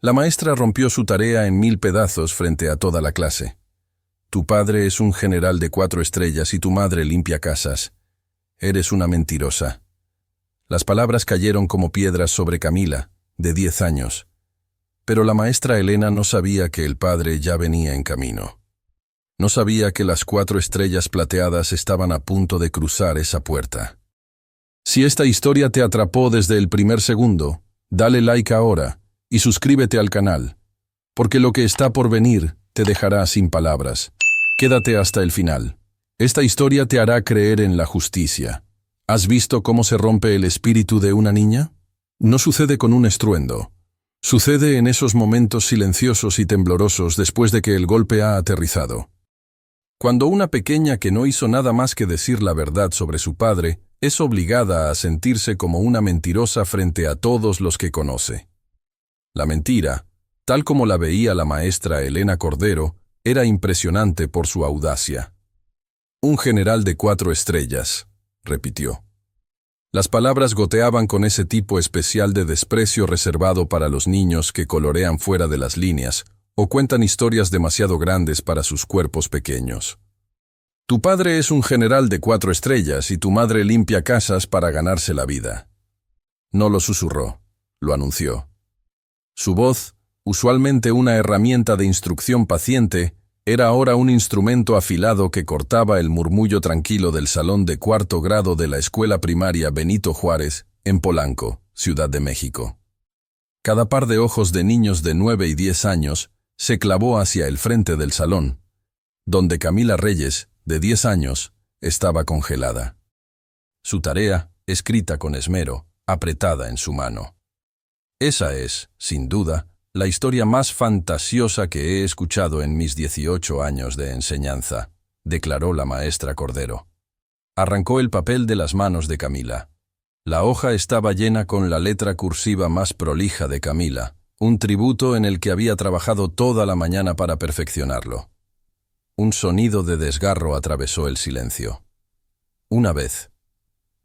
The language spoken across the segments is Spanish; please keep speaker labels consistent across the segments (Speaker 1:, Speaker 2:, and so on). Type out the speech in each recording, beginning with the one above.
Speaker 1: La maestra rompió su tarea en 1000 pedazos frente a toda la clase. Tu padre es un general de 4 estrellas y tu madre limpia casas. Eres una mentirosa. Las palabras cayeron como piedras sobre Camila, de 10 años. Pero la maestra Elena no sabía que el padre ya venía en camino. No sabía que las 4 estrellas plateadas estaban a punto de cruzar esa puerta. Si esta historia te atrapó desde el primer segundo, dale like ahora y suscríbete al canal, porque lo que está por venir te dejará sin palabras. Quédate hasta el final. Esta historia te hará creer en la justicia. ¿Has visto cómo se rompe el espíritu de una niña? No sucede con un estruendo. Sucede en esos momentos silenciosos y temblorosos después de que el golpe ha aterrizado. Cuando una pequeña que no hizo nada más que decir la verdad sobre su padre es obligada a sentirse como una mentirosa frente a todos los que conoce. La mentira, tal como la veía la maestra Elena Cordero, era impresionante por su audacia. Un general de 4 estrellas, repitió. Las palabras goteaban con ese tipo especial de desprecio reservado para los niños que colorean fuera de las líneas o cuentan historias demasiado grandes para sus cuerpos pequeños. Tu padre es un general de 4 estrellas y tu madre limpia casas para ganarse la vida. No lo susurró, lo anunció. Su voz, usualmente una herramienta de instrucción paciente, era ahora un instrumento afilado que cortaba el murmullo tranquilo del salón de 4º grado de la escuela primaria Benito Juárez, en Polanco, Ciudad de México. Cada par de ojos de niños de 9 y 10 años se clavó hacia el frente del salón, donde Camila Reyes, de 10 años, estaba congelada. Su tarea, escrita con esmero, apretada en su mano. Esa es, sin duda, la historia más fantasiosa que he escuchado en mis 18 años de enseñanza, declaró la maestra Cordero. Arrancó el papel de las manos de Camila. La hoja estaba llena con la letra cursiva más prolija de Camila, un tributo en el que había trabajado toda la mañana para perfeccionarlo. Un sonido de desgarro atravesó el silencio. Una vez.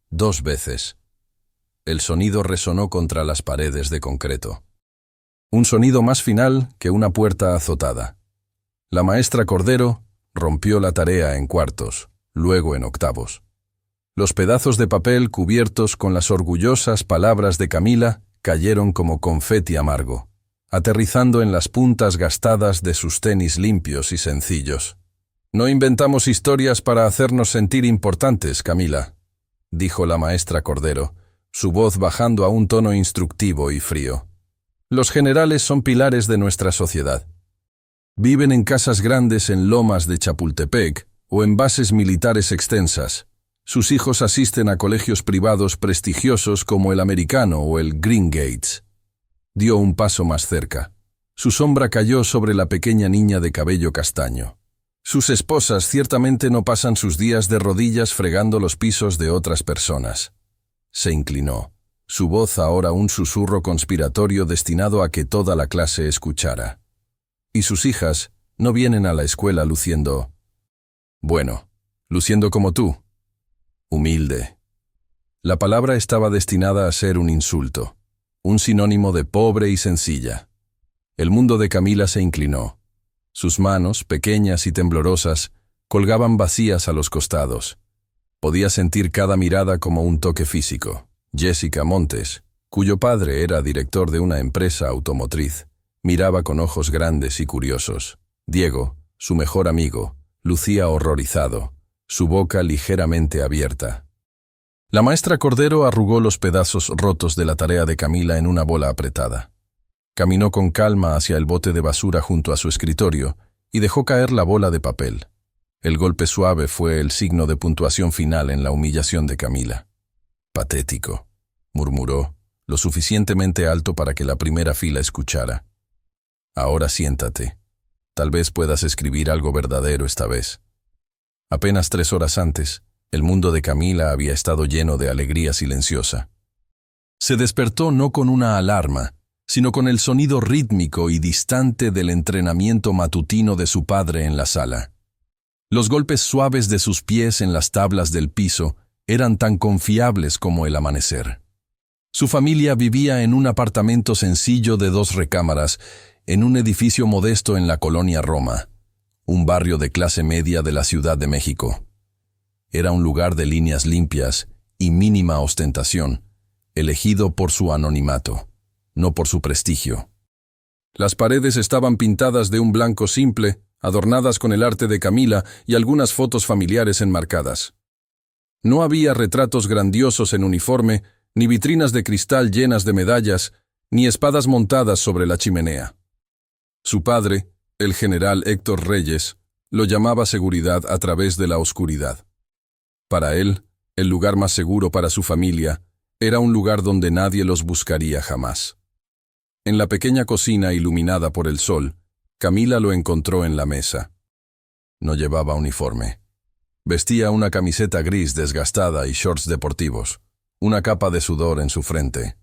Speaker 1: 2 veces. El sonido resonó contra las paredes de concreto. Un sonido más final que una puerta azotada. La maestra Cordero rompió la tarea en cuartos, luego en octavos. Los pedazos de papel cubiertos con las orgullosas palabras de Camila cayeron como confeti amargo, aterrizando en las puntas gastadas de sus tenis limpios y sencillos. No inventamos historias para hacernos sentir importantes, Camila, dijo la maestra Cordero, su voz bajando a un tono instructivo y frío. Los generales son pilares de nuestra sociedad. Viven en casas grandes en lomas de Chapultepec o en bases militares extensas. Sus hijos asisten a colegios privados prestigiosos como el Americano o el Green Gates. Dio un paso más cerca. Su sombra cayó sobre la pequeña niña de cabello castaño. Sus esposas ciertamente no pasan sus días de rodillas fregando los pisos de otras personas. Se inclinó. Su voz ahora un susurro conspiratorio destinado a que toda la clase escuchara. Y sus hijas no vienen a la escuela luciendo... Bueno, luciendo como tú. Humilde. La palabra estaba destinada a ser un insulto, un sinónimo de pobre y sencilla. El mundo de Camila se inclinó. Sus manos, pequeñas y temblorosas, colgaban vacías a los costados. Podía sentir cada mirada como un toque físico. Jessica Montes, cuyo padre era director de una empresa automotriz, miraba con ojos grandes y curiosos. Diego, su mejor amigo, lucía horrorizado, su boca ligeramente abierta. La maestra Cordero arrugó los pedazos rotos de la tarea de Camila en una bola apretada. Caminó con calma hacia el bote de basura junto a su escritorio y dejó caer la bola de papel. El golpe suave fue el signo de puntuación final en la humillación de Camila. Patético, murmuró, lo suficientemente alto para que la primera fila escuchara. Ahora siéntate. Tal vez puedas escribir algo verdadero esta vez. Apenas 3 horas antes, el mundo de Camila había estado lleno de alegría silenciosa. Se despertó no con una alarma, sino con el sonido rítmico y distante del entrenamiento matutino de su padre en la sala. Los golpes suaves de sus pies en las tablas del piso eran tan confiables como el amanecer. Su familia vivía en un apartamento sencillo de 2 recámaras, en un edificio modesto en la colonia Roma, un barrio de clase media de la Ciudad de México. Era un lugar de líneas limpias y mínima ostentación, elegido por su anonimato, no por su prestigio. Las paredes estaban pintadas de un blanco simple, adornadas con el arte de Camila y algunas fotos familiares enmarcadas. No había retratos grandiosos en uniforme, ni vitrinas de cristal llenas de medallas, ni espadas montadas sobre la chimenea. Su padre, el general Héctor Reyes, lo llamaba seguridad a través de la oscuridad. Para él, el lugar más seguro para su familia era un lugar donde nadie los buscaría jamás. En la pequeña cocina iluminada por el sol, Camila lo encontró en la mesa. No llevaba uniforme. Vestía una camiseta gris desgastada y shorts deportivos, una capa de sudor en su frente.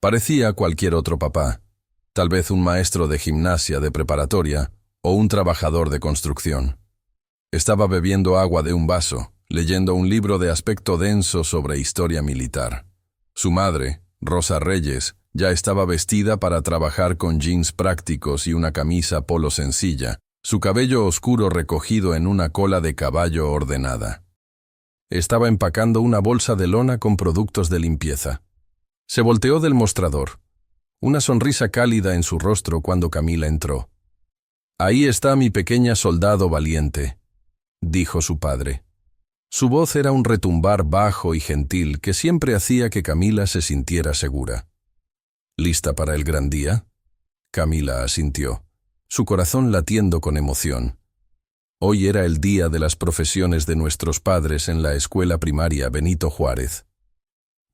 Speaker 1: Parecía cualquier otro papá, tal vez un maestro de gimnasia de preparatoria o un trabajador de construcción. Estaba bebiendo agua de un vaso, leyendo un libro de aspecto denso sobre historia militar. Su madre, Rosa Reyes, ya estaba vestida para trabajar con jeans prácticos y una camisa polo sencilla, su cabello oscuro recogido en una cola de caballo ordenada. Estaba empacando una bolsa de lona con productos de limpieza. Se volteó del mostrador, una sonrisa cálida en su rostro cuando Camila entró. «Ahí está mi pequeña soldado valiente», dijo su padre. Su voz era un retumbar bajo y gentil que siempre hacía que Camila se sintiera segura. «¿Lista para el gran día?», Camila asintió, su corazón latiendo con emoción. Hoy era el día de las profesiones de nuestros padres en la escuela primaria Benito Juárez.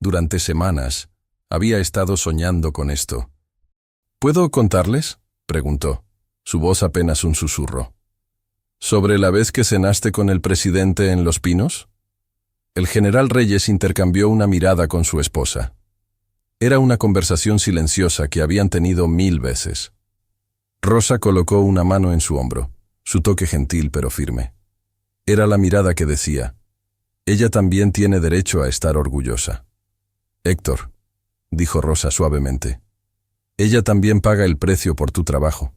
Speaker 1: Durante semanas había estado soñando con esto. «¿Puedo contarles?», preguntó, su voz apenas un susurro. «¿Sobre la vez que cenaste con el presidente en Los Pinos?». El general Reyes intercambió una mirada con su esposa. Era una conversación silenciosa que habían tenido 1000 veces. Rosa colocó una mano en su hombro, su toque gentil pero firme. Era la mirada que decía, «Ella también tiene derecho a estar orgullosa». «Héctor», dijo Rosa suavemente, «ella también paga el precio por tu trabajo».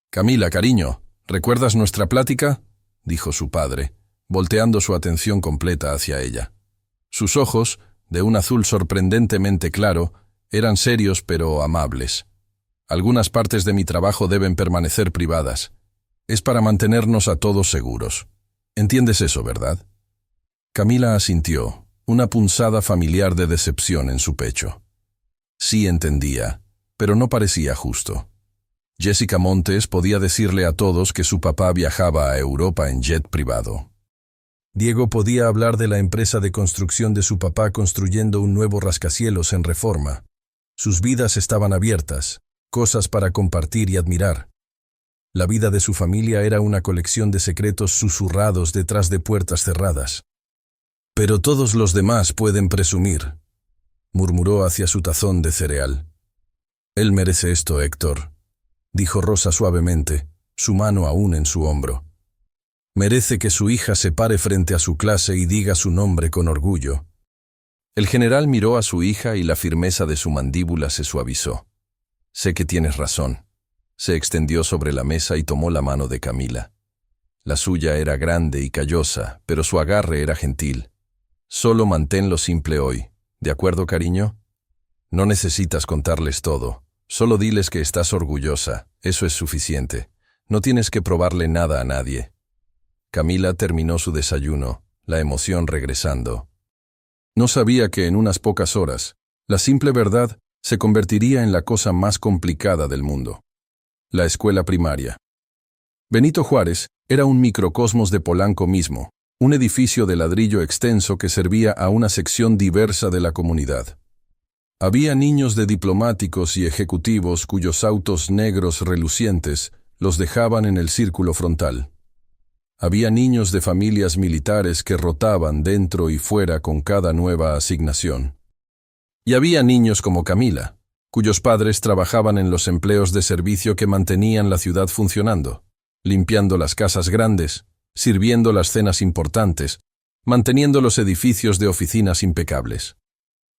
Speaker 1: «Camila, cariño, ¿recuerdas nuestra plática?», dijo su padre, volteando su atención completa hacia ella. Sus ojos, de un azul sorprendentemente claro, eran serios pero amables. «Algunas partes de mi trabajo deben permanecer privadas. Es para mantenernos a todos seguros. ¿Entiendes eso, verdad?». Camila asintió, una punzada familiar de decepción en su pecho. Sí entendía, pero no parecía justo. Jessica Montes podía decirle a todos que su papá viajaba a Europa en jet privado. Diego podía hablar de la empresa de construcción de su papá construyendo un nuevo rascacielos en Reforma. Sus vidas estaban abiertas, cosas para compartir y admirar. La vida de su familia era una colección de secretos susurrados detrás de puertas cerradas. «Pero todos los demás pueden presumir», murmuró hacia su tazón de cereal. «Él merece esto, Héctor», dijo Rosa suavemente, su mano aún en su hombro. «Merece que su hija se pare frente a su clase y diga su nombre con orgullo». El general miró a su hija y la firmeza de su mandíbula se suavizó. «Sé que tienes razón». Se extendió sobre la mesa y tomó la mano de Camila. La suya era grande y callosa, pero su agarre era gentil. «Solo manténlo simple hoy, ¿de acuerdo, cariño? No necesitas contarles todo. Solo diles que estás orgullosa, eso es suficiente. No tienes que probarle nada a nadie». Camila terminó su desayuno, la emoción regresando. No sabía que en unas pocas horas, la simple verdad se convertiría en la cosa más complicada del mundo. La escuela primaria. Benito Juárez era un microcosmos de Polanco mismo, un edificio de ladrillo extenso que servía a una sección diversa de la comunidad. Había niños de diplomáticos y ejecutivos cuyos autos negros relucientes los dejaban en el círculo frontal. Había niños de familias militares que rotaban dentro y fuera con cada nueva asignación. Y había niños como Camila, cuyos padres trabajaban en los empleos de servicio que mantenían la ciudad funcionando, limpiando las casas grandes, sirviendo las cenas importantes, manteniendo los edificios de oficinas impecables.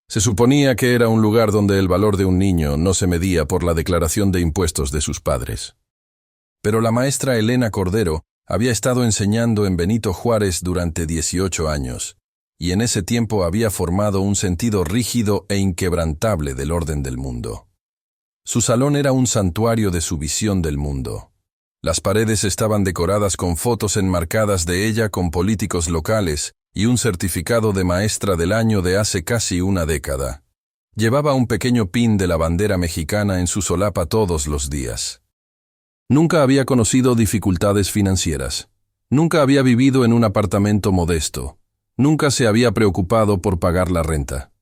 Speaker 1: Se suponía que era un lugar donde el valor de un niño no se medía por la declaración de impuestos de sus padres. Pero la maestra Elena Cordero había estado enseñando en Benito Juárez durante 18 años, y en ese tiempo había formado un sentido rígido e inquebrantable del orden del mundo. Su salón era un santuario de su visión del mundo. Las paredes estaban decoradas con fotos enmarcadas de ella con políticos locales y un certificado de maestra del año de hace casi una década. Llevaba un pequeño pin de la bandera mexicana en su solapa todos los días. Nunca había conocido dificultades financieras. Nunca había vivido en un apartamento modesto. Nunca se había preocupado por pagar la renta.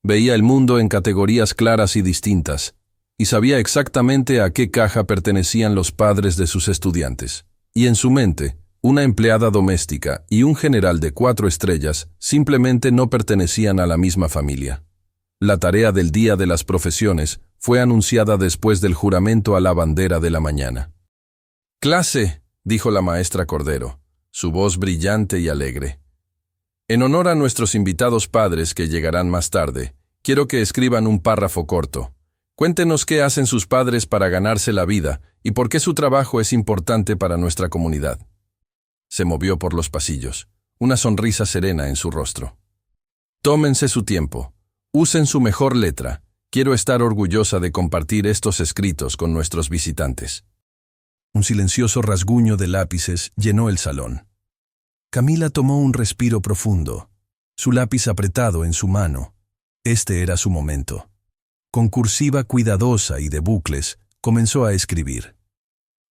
Speaker 1: Veía el mundo en categorías claras y distintas, y sabía exactamente a qué caja pertenecían los padres de sus estudiantes. Y en su mente, una empleada doméstica y un general de 4 estrellas simplemente no pertenecían a la misma familia. La tarea del Día de las Profesiones fue anunciada después del juramento a la bandera de la mañana. «Clase», dijo la maestra Cordero, su voz brillante y alegre. «En honor a nuestros invitados padres que llegarán más tarde, quiero que escriban un párrafo corto. Cuéntenos qué hacen sus padres para ganarse la vida y por qué su trabajo es importante para nuestra comunidad». Se movió por los pasillos, una sonrisa serena en su rostro. «Tómense su tiempo. Usen su mejor letra. Quiero estar orgullosa de compartir estos escritos con nuestros visitantes». Un silencioso rasguño de lápices llenó el salón. Camila tomó un respiro profundo, su lápiz apretado en su mano. Este era su momento. Con cursiva cuidadosa y de bucles, comenzó a escribir.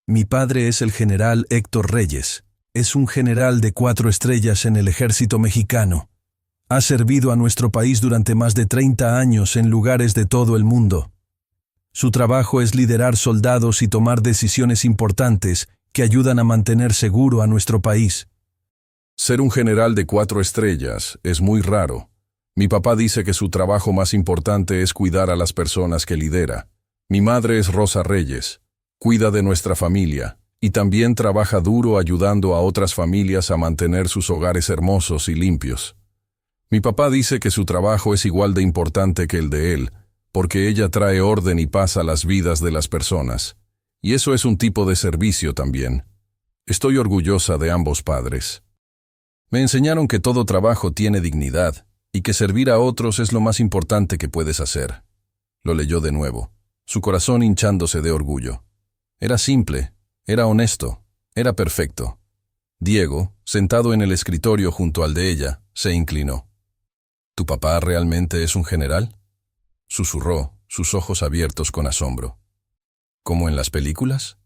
Speaker 1: «Mi padre es el general Héctor Reyes. Es un general de 4 estrellas en el ejército mexicano. Ha servido a nuestro país durante más de 30 años en lugares de todo el mundo. Su trabajo es liderar soldados y tomar decisiones importantes que ayudan a mantener seguro a nuestro país».
Speaker 2: Ser un general de 4 estrellas es muy raro. Mi papá dice que su trabajo más importante es cuidar a las personas que lidera. Mi madre es Rosa Reyes. Cuida de nuestra familia y también trabaja duro ayudando a otras familias a mantener sus hogares hermosos y limpios. Mi papá dice que su trabajo es igual de importante que el de él, porque ella trae orden y paz a las vidas de las personas. Y eso es un tipo de servicio también. Estoy orgullosa de ambos padres. Me enseñaron que todo trabajo tiene dignidad y que servir a otros es lo más importante que puedes hacer. Lo leyó de nuevo, su corazón hinchándose de orgullo. Era simple, era honesto, era perfecto. Diego, sentado en el escritorio junto al de ella, se inclinó. «¿Tu papá realmente es un general?», susurró, sus ojos abiertos con asombro. «¿Como en las películas?».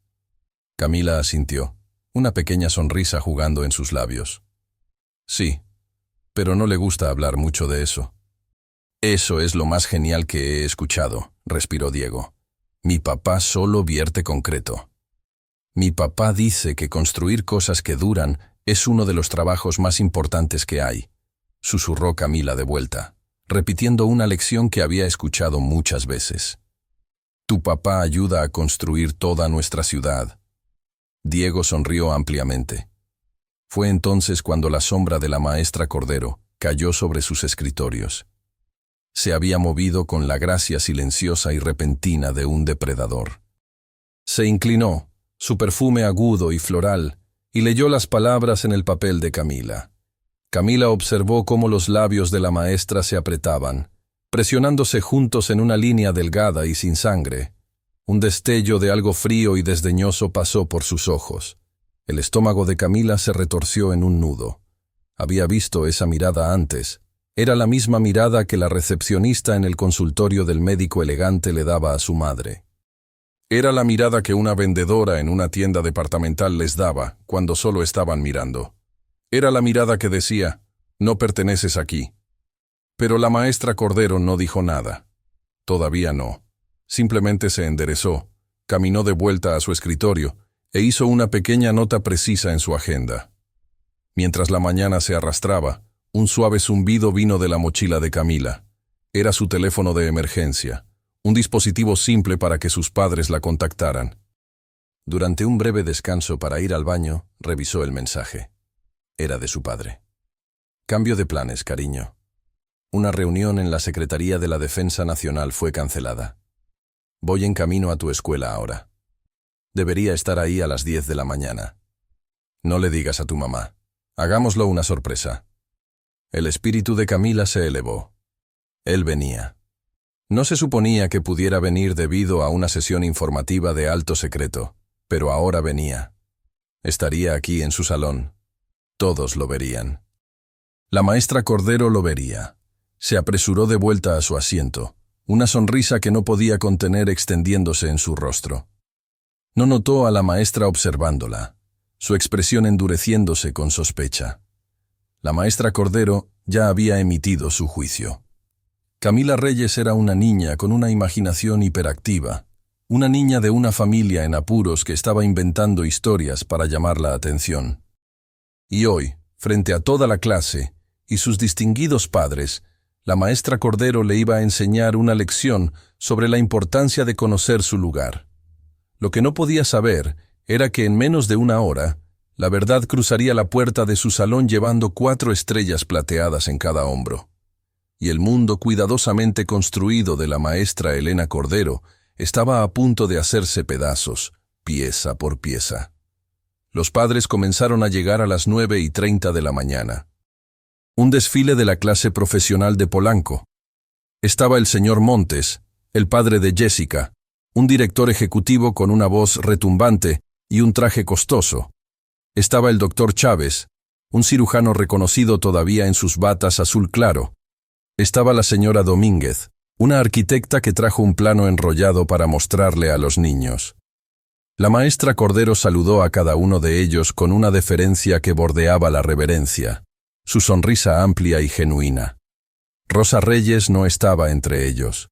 Speaker 2: Camila asintió, una pequeña sonrisa jugando en sus labios. «Sí, pero no le gusta hablar mucho de eso». «Eso es lo más genial que he escuchado», respiró Diego. «Mi papá solo vierte concreto. Mi papá dice que construir cosas que duran es uno de los trabajos más importantes que hay», susurró Camila de vuelta, repitiendo una lección que había escuchado muchas veces. «Tu papá ayuda a construir toda nuestra ciudad». Diego sonrió ampliamente. Fue entonces cuando la sombra de la maestra Cordero cayó sobre sus escritorios. Se había movido con la gracia silenciosa y repentina de un depredador. Se inclinó, su perfume agudo y floral, y leyó las palabras en el papel de Camila. Camila observó cómo los labios de la maestra se apretaban, presionándose juntos en una línea delgada y sin sangre. Un destello de algo frío y desdeñoso pasó por sus ojos. El estómago de Camila se retorció en un nudo. Había visto esa mirada antes. Era la misma mirada que la recepcionista en el consultorio del médico elegante le daba a su madre. Era la mirada que una vendedora en una tienda departamental les daba cuando solo estaban mirando. Era la mirada que decía, «No perteneces aquí». Pero la maestra Cordero no dijo nada. Todavía no. Simplemente se enderezó, caminó de vuelta a su escritorio e hizo una pequeña nota precisa en su agenda. Mientras la mañana se arrastraba, un suave zumbido vino de la mochila de Camila. Era su teléfono de emergencia, un dispositivo simple para que sus padres la contactaran. Durante un breve descanso para ir al baño, revisó el mensaje. Era de su padre. «Cambio de planes, cariño.
Speaker 1: Una reunión en la Secretaría de la Defensa Nacional fue cancelada. Voy en camino a tu escuela ahora. Debería estar ahí a las 10 de la mañana. No le digas a tu mamá. Hagámoslo una sorpresa. El espíritu de Camila se elevó. Él venía. No se suponía que pudiera venir debido a una sesión informativa de alto secreto, pero ahora venía. Estaría aquí en su salón. Todos lo verían. La maestra Cordero lo vería. Se apresuró de vuelta a su asiento, una sonrisa que no podía contener extendiéndose en su rostro. No notó a la maestra observándola, su expresión endureciéndose con sospecha. La maestra Cordero ya había emitido su juicio. Camila Reyes era una niña con una imaginación hiperactiva, una niña de una familia en apuros que estaba inventando historias para llamar la atención. Y hoy, frente a toda la clase y sus distinguidos padres, la maestra Cordero le iba a enseñar una lección sobre la importancia de conocer su lugar. Lo que no podía saber era que en menos de una hora, la verdad cruzaría la puerta de su salón llevando 4 estrellas plateadas en cada hombro. Y el mundo cuidadosamente construido de la maestra Elena Cordero estaba a punto de hacerse pedazos, pieza por pieza. Los padres comenzaron a llegar a las 9:30 de la mañana. Un desfile de la clase profesional de Polanco. Estaba el señor Montes, el padre de Jessica, un director ejecutivo con una voz retumbante y un traje costoso. Estaba el doctor Chávez, un cirujano reconocido todavía en sus batas azul claro. Estaba la señora Domínguez, una arquitecta que trajo un plano enrollado para mostrarle a los niños. La maestra Cordero saludó a cada uno de ellos con una deferencia que bordeaba la reverencia, su sonrisa amplia y genuina. Rosa Reyes no estaba entre ellos.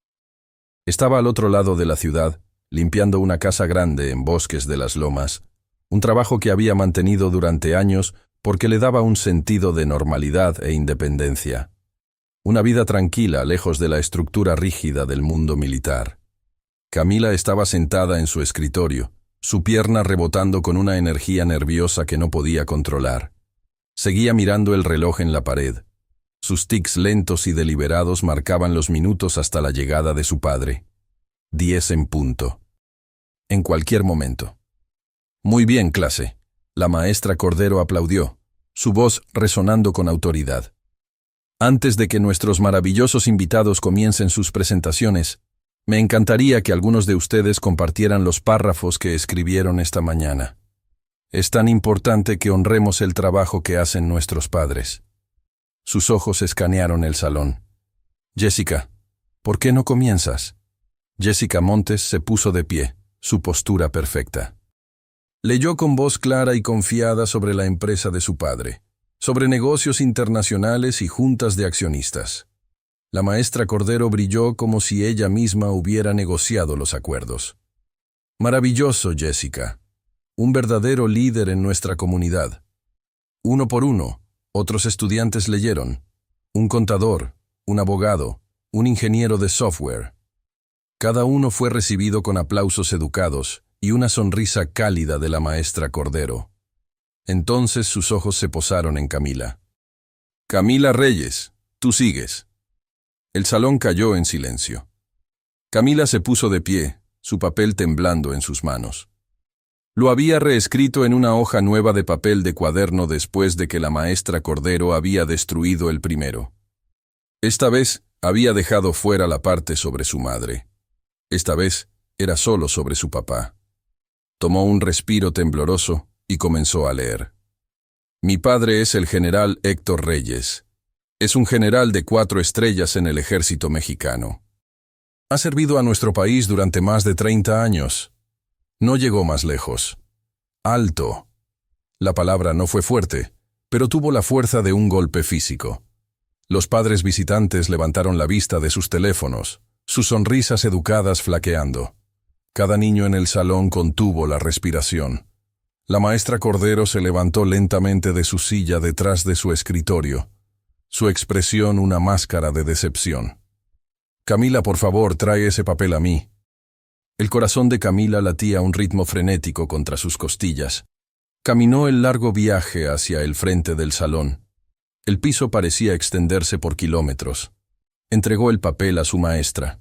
Speaker 1: Estaba al otro lado de la ciudad, limpiando una casa grande en Bosques de las Lomas, un trabajo que había mantenido durante años porque le daba un sentido de normalidad e independencia. Una vida tranquila, lejos de la estructura rígida del mundo militar. Camila estaba sentada en su escritorio, su pierna rebotando con una energía nerviosa que no podía controlar. Seguía mirando el reloj en la pared. Sus tics lentos y deliberados marcaban los minutos hasta la llegada de su padre. 10 en punto. En cualquier momento. Muy bien, clase. La maestra Cordero aplaudió, su voz resonando con autoridad. Antes de que nuestros maravillosos invitados comiencen sus presentaciones, me encantaría que algunos de ustedes compartieran los párrafos que escribieron esta mañana. Es tan importante que honremos el trabajo que hacen nuestros padres. Sus ojos escanearon el salón. Jessica, ¿por qué no comienzas? Jessica Montes se puso de pie, su postura perfecta. Leyó con voz clara y confiada sobre la empresa de su padre, sobre negocios internacionales y juntas de accionistas. La maestra Cordero brilló como si ella misma hubiera negociado los acuerdos. Maravilloso, Jessica. Un verdadero líder en nuestra comunidad. Uno por uno, otros estudiantes leyeron. Un contador, un abogado, un ingeniero de software. Cada uno fue recibido con aplausos educados y una sonrisa cálida de la maestra Cordero. Entonces sus ojos se posaron en Camila. Camila Reyes, tú sigues. El salón cayó en silencio. Camila se puso de pie, su papel temblando en sus manos. Lo había reescrito en una hoja nueva de papel de cuaderno después de que la maestra Cordero había destruido el primero. Esta vez había dejado fuera la parte sobre su madre. Esta vez era solo sobre su papá. Tomó un respiro tembloroso y comenzó a leer. Mi padre es el general Héctor Reyes. Es un general de 4 estrellas en el ejército mexicano. Ha servido a nuestro país durante más de 30 años. No llegó más lejos. Alto. La palabra no fue fuerte, pero tuvo la fuerza de un golpe físico. Los padres visitantes levantaron la vista de sus teléfonos, sus sonrisas educadas flaqueando. Cada niño en el salón contuvo la respiración. La maestra Cordero se levantó lentamente de su silla detrás de su escritorio, su expresión una máscara de decepción. Camila, por favor, trae ese papel a mí. El corazón de Camila latía a un ritmo frenético contra sus costillas. Caminó el largo viaje hacia el frente del salón. El piso parecía extenderse por kilómetros. Entregó el papel a su maestra.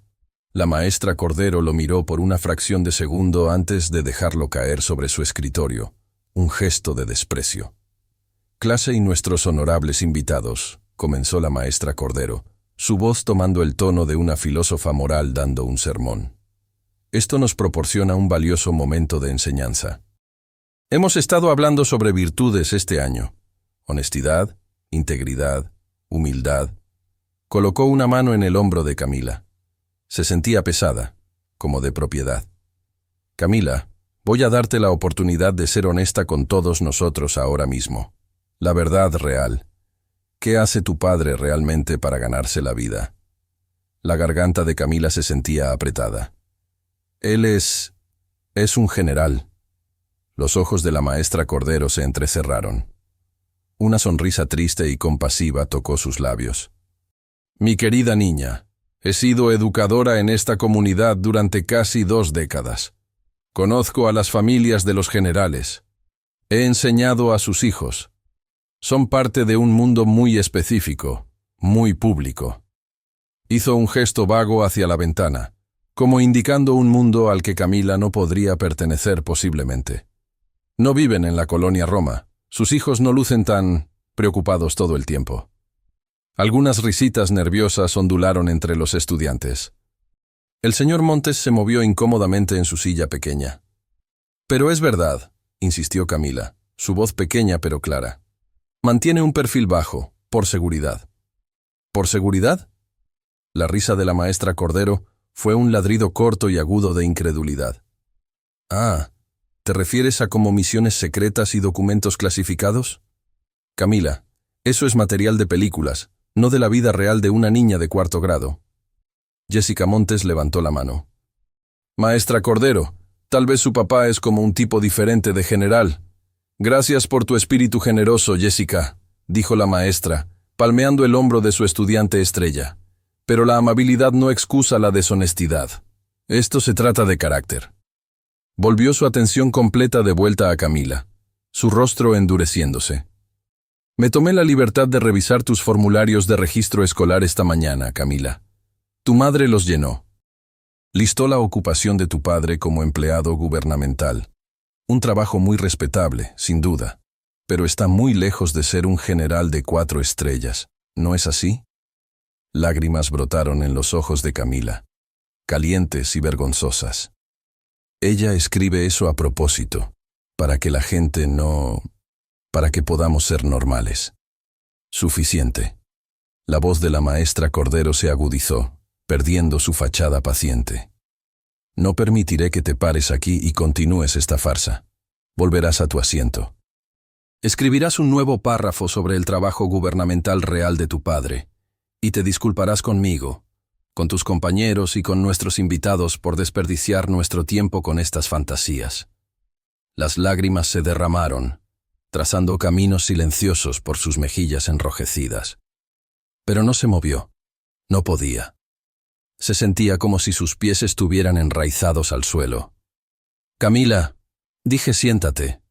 Speaker 1: La maestra Cordero lo miró por una fracción de segundo antes de dejarlo caer sobre su escritorio, un gesto de desprecio. «Clase y nuestros honorables invitados», comenzó la maestra Cordero, su voz tomando el tono de una filósofa moral dando un sermón. «Esto nos proporciona un valioso momento de enseñanza. Hemos estado hablando sobre virtudes este año. Honestidad, integridad, humildad». Colocó una mano en el hombro de Camila. Se sentía pesada, como de propiedad. «Camila, voy a darte la oportunidad de ser honesta con todos nosotros ahora mismo. La verdad real. ¿Qué hace tu padre realmente para ganarse la vida?» La garganta de Camila se sentía apretada. «Él es un general». Los ojos de la maestra Cordero se entrecerraron. Una sonrisa triste y compasiva tocó sus labios. «Mi querida niña, he sido educadora en esta comunidad durante casi 2 décadas. Conozco a las familias de los generales. He enseñado a sus hijos. Son parte de un mundo muy específico, muy público». Hizo un gesto vago hacia la ventana, como indicando un mundo al que Camila no podría pertenecer posiblemente. No viven en la colonia Roma. Sus hijos no lucen tan preocupados todo el tiempo. Algunas risitas nerviosas ondularon entre los estudiantes. El señor Montes se movió incómodamente en su silla pequeña. «Pero es verdad», insistió Camila, su voz pequeña pero clara. «Mantiene un perfil bajo, por seguridad». «¿Por seguridad?» La risa de la maestra Cordero fue un ladrido corto y agudo de incredulidad. «Ah, ¿te refieres a como misiones secretas y documentos clasificados?» «Camila, eso es material de películas, no de la vida real de una niña de 4º grado». Jessica Montes levantó la mano. «Maestra Cordero, tal vez su papá es como un tipo diferente de general». «Gracias por tu espíritu generoso, Jessica», dijo la maestra, palmeando el hombro de su estudiante estrella. «Pero la amabilidad no excusa la deshonestidad. Esto se trata de carácter». Volvió su atención completa de vuelta a Camila, su rostro endureciéndose. «Me tomé la libertad de revisar tus formularios de registro escolar esta mañana, Camila. Tu madre los llenó. Listó la ocupación de tu padre como empleado gubernamental. Un trabajo muy respetable, sin duda, pero está muy lejos de ser un general de 4 estrellas, ¿no es así?» Lágrimas brotaron en los ojos de Camila, calientes y vergonzosas. Ella escribe eso a propósito, para que la gente para que podamos ser normales. Suficiente. La voz de la maestra Cordero se agudizó, perdiendo su fachada paciente. «No permitiré que te pares aquí y continúes esta farsa. Volverás a tu asiento. Escribirás un nuevo párrafo sobre el trabajo gubernamental real de tu padre, y te disculparás conmigo, con tus compañeros y con nuestros invitados por desperdiciar nuestro tiempo con estas fantasías». Las lágrimas se derramaron, trazando caminos silenciosos por sus mejillas enrojecidas. Pero no se movió. No podía. Se sentía como si sus pies estuvieran enraizados al suelo. «Camila», dije, «siéntate».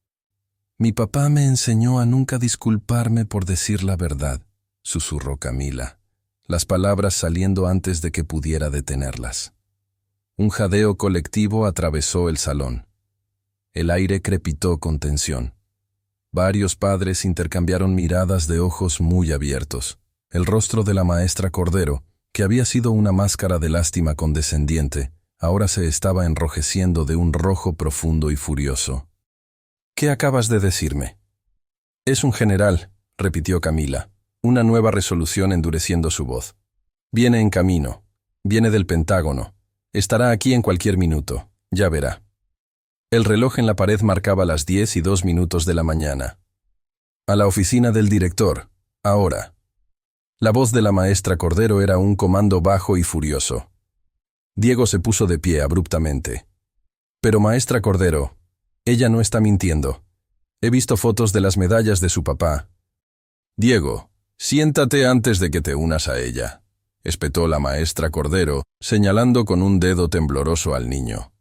Speaker 1: «Mi papá me enseñó a nunca disculparme por decir la verdad», susurró Camila, las palabras saliendo antes de que pudiera detenerlas. Un jadeo colectivo atravesó el salón. El aire crepitó con tensión. Varios padres intercambiaron miradas de ojos muy abiertos. El rostro de la maestra Cordero, que había sido una máscara de lástima condescendiente, ahora se estaba enrojeciendo de un rojo profundo y furioso. «¿Qué acabas de decirme?» «Es un general», repitió Camila, una nueva resolución endureciendo su voz. «Viene en camino. Viene del Pentágono. Estará aquí en cualquier minuto. Ya verá». El reloj en la pared marcaba las 10:02 de la mañana. «A la oficina del director. Ahora». La voz de la maestra Cordero era un comando bajo y furioso. Diego se puso de pie abruptamente. «Pero maestra Cordero, ella no está mintiendo. He visto fotos de las medallas de su papá». «Diego, siéntate antes de que te unas a ella», espetó la maestra Cordero, señalando con un dedo tembloroso al niño.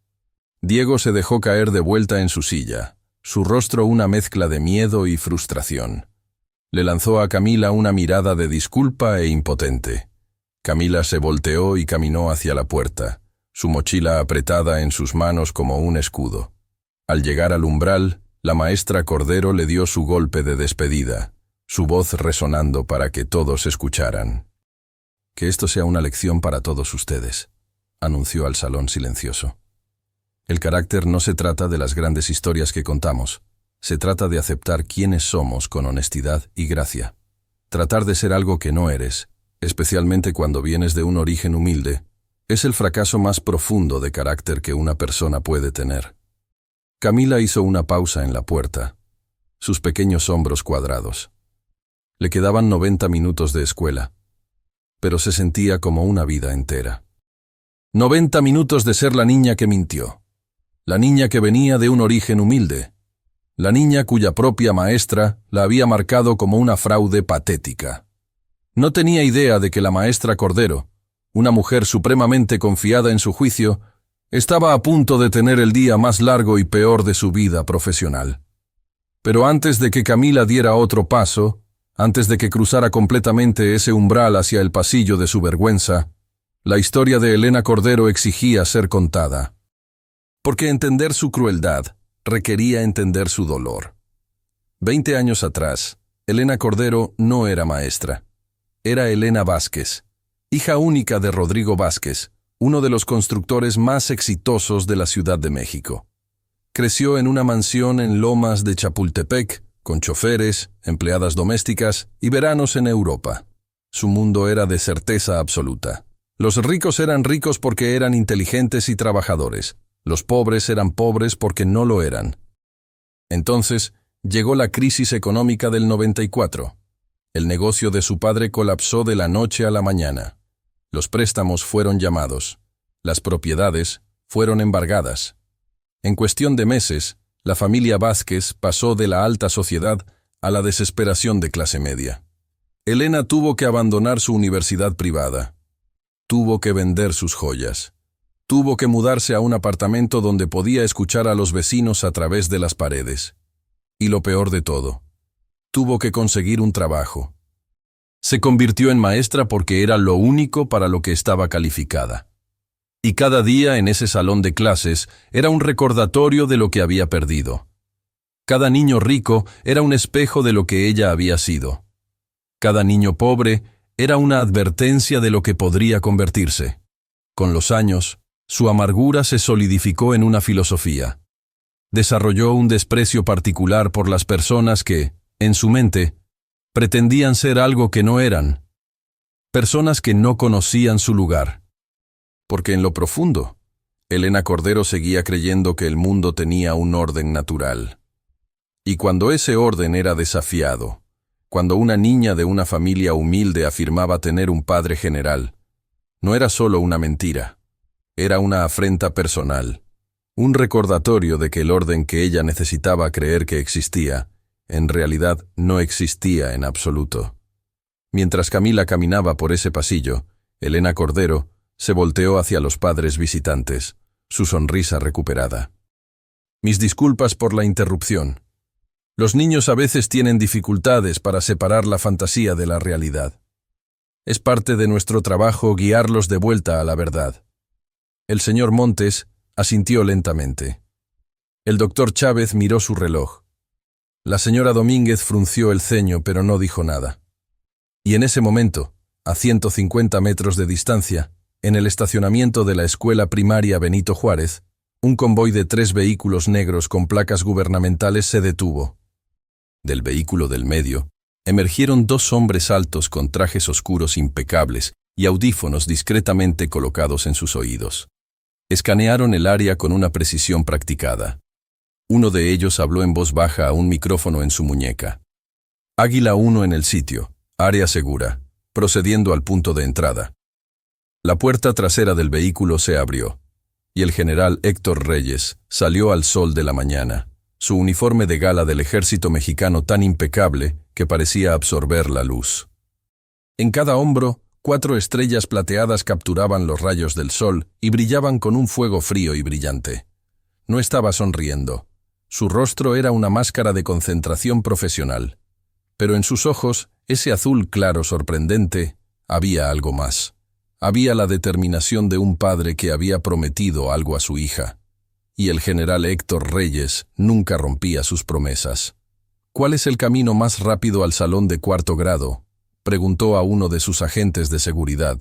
Speaker 1: Diego se dejó caer de vuelta en su silla, su rostro una mezcla de miedo y frustración. Le lanzó a Camila una mirada de disculpa e impotente. Camila se volteó y caminó hacia la puerta, su mochila apretada en sus manos como un escudo. Al llegar al umbral, la maestra Cordero le dio su golpe de despedida, su voz resonando para que todos escucharan. «Que esto sea una lección para todos ustedes», anunció al salón silencioso. «El carácter no se trata de las grandes historias que contamos, se trata de aceptar quiénes somos con honestidad y gracia. Tratar de ser algo que no eres, especialmente cuando vienes de un origen humilde, es el fracaso más profundo de carácter que una persona puede tener». Camila hizo una pausa en la puerta, sus pequeños hombros cuadrados. Le quedaban 90 minutos de escuela, pero se sentía como una vida entera. 90 minutos de ser la niña que mintió, la niña que venía de un origen humilde, la niña cuya propia maestra la había marcado como una fraude patética. No tenía idea de que la maestra Cordero, una mujer supremamente confiada en su juicio, estaba a punto de tener el día más largo y peor de su vida profesional. Pero antes de que Camila diera otro paso, antes de que cruzara completamente ese umbral hacia el pasillo de su vergüenza, la historia de Elena Cordero exigía ser contada. Porque entender su crueldad requería entender su dolor. 20 años atrás, Elena Cordero no era maestra. Era Elena Vázquez, hija única de Rodrigo Vázquez, uno de los constructores más exitosos de la Ciudad de México. Creció en una mansión en Lomas de Chapultepec, con choferes, empleadas domésticas y veranos en Europa. Su mundo era de certeza absoluta. Los ricos eran ricos porque eran inteligentes y trabajadores. Los pobres eran pobres porque no lo eran. Entonces, llegó la crisis económica del 94. El negocio de su padre colapsó de la noche a la mañana. Los préstamos fueron llamados. Las propiedades fueron embargadas. En cuestión de meses, la familia Vázquez pasó de la alta sociedad a la desesperación de clase media. Elena tuvo que abandonar su universidad privada. Tuvo que vender sus joyas. Tuvo que mudarse a un apartamento donde podía escuchar a los vecinos a través de las paredes. Y lo peor de todo, tuvo que conseguir un trabajo. Se convirtió en maestra porque era lo único para lo que estaba calificada. Y cada día en ese salón de clases era un recordatorio de lo que había perdido. Cada niño rico era un espejo de lo que ella había sido. Cada niño pobre era una advertencia de lo que podría convertirse. Con los años, su amargura se solidificó en una filosofía. Desarrolló un desprecio particular por las personas que, en su mente, pretendían ser algo que no eran. Personas que no conocían su lugar. Porque en lo profundo, Elena Cordero seguía creyendo que el mundo tenía un orden natural. Y cuando ese orden era desafiado, cuando una niña de una familia humilde afirmaba tener un padre general, no era solo una mentira, era una afrenta personal, un recordatorio de que el orden que ella necesitaba creer que existía, en realidad no existía en absoluto. Mientras Camila caminaba por ese pasillo, Elena Cordero se volteó hacia los padres visitantes, su sonrisa recuperada. Mis disculpas por la interrupción. Los niños a veces tienen dificultades para separar la fantasía de la realidad. Es parte de nuestro trabajo guiarlos de vuelta a la verdad. El señor Montes asintió lentamente. El doctor Chávez miró su reloj. La señora Domínguez frunció el ceño, pero no dijo nada. Y en ese momento, a 150 metros de distancia, en el estacionamiento de la escuela primaria Benito Juárez, un convoy de 3 vehículos negros con placas gubernamentales se detuvo. Del vehículo del medio, emergieron 2 hombres altos con trajes oscuros impecables y audífonos discretamente colocados en sus oídos. Escanearon el área con una precisión practicada. Uno de ellos habló en voz baja a un micrófono en su muñeca. Águila 1 en el sitio, área segura, procediendo al punto de entrada. La puerta trasera del vehículo se abrió, y el general Héctor Reyes salió al sol de la mañana, su uniforme de gala del ejército mexicano tan impecable que parecía absorber la luz. En cada hombro, 4 estrellas plateadas capturaban los rayos del sol y brillaban con un fuego frío y brillante. No estaba sonriendo. Su rostro era una máscara de concentración profesional. Pero en sus ojos, ese azul claro sorprendente, había algo más. Había la determinación de un padre que había prometido algo a su hija. Y el general Héctor Reyes nunca rompía sus promesas. «¿Cuál es el camino más rápido al salón de cuarto grado?», preguntó a uno de sus agentes de seguridad.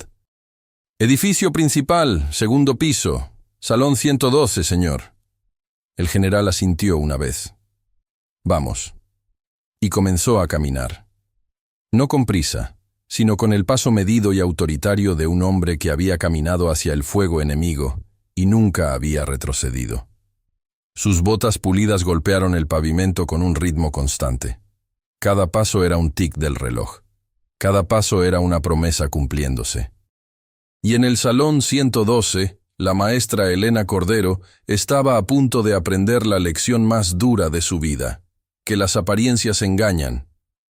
Speaker 1: «Edificio principal, segundo piso, salón 112, señor». El general asintió una vez. «Vamos». Y comenzó a caminar. No con prisa, sino con el paso medido y autoritario de un hombre que había caminado hacia el fuego enemigo y nunca había retrocedido. Sus botas pulidas golpearon el pavimento con un ritmo constante. Cada paso era un tic del reloj. Cada paso era una promesa cumpliéndose. Y en el salón 112, la maestra Elena Cordero estaba a punto de aprender la lección más dura de su vida, que las apariencias engañan,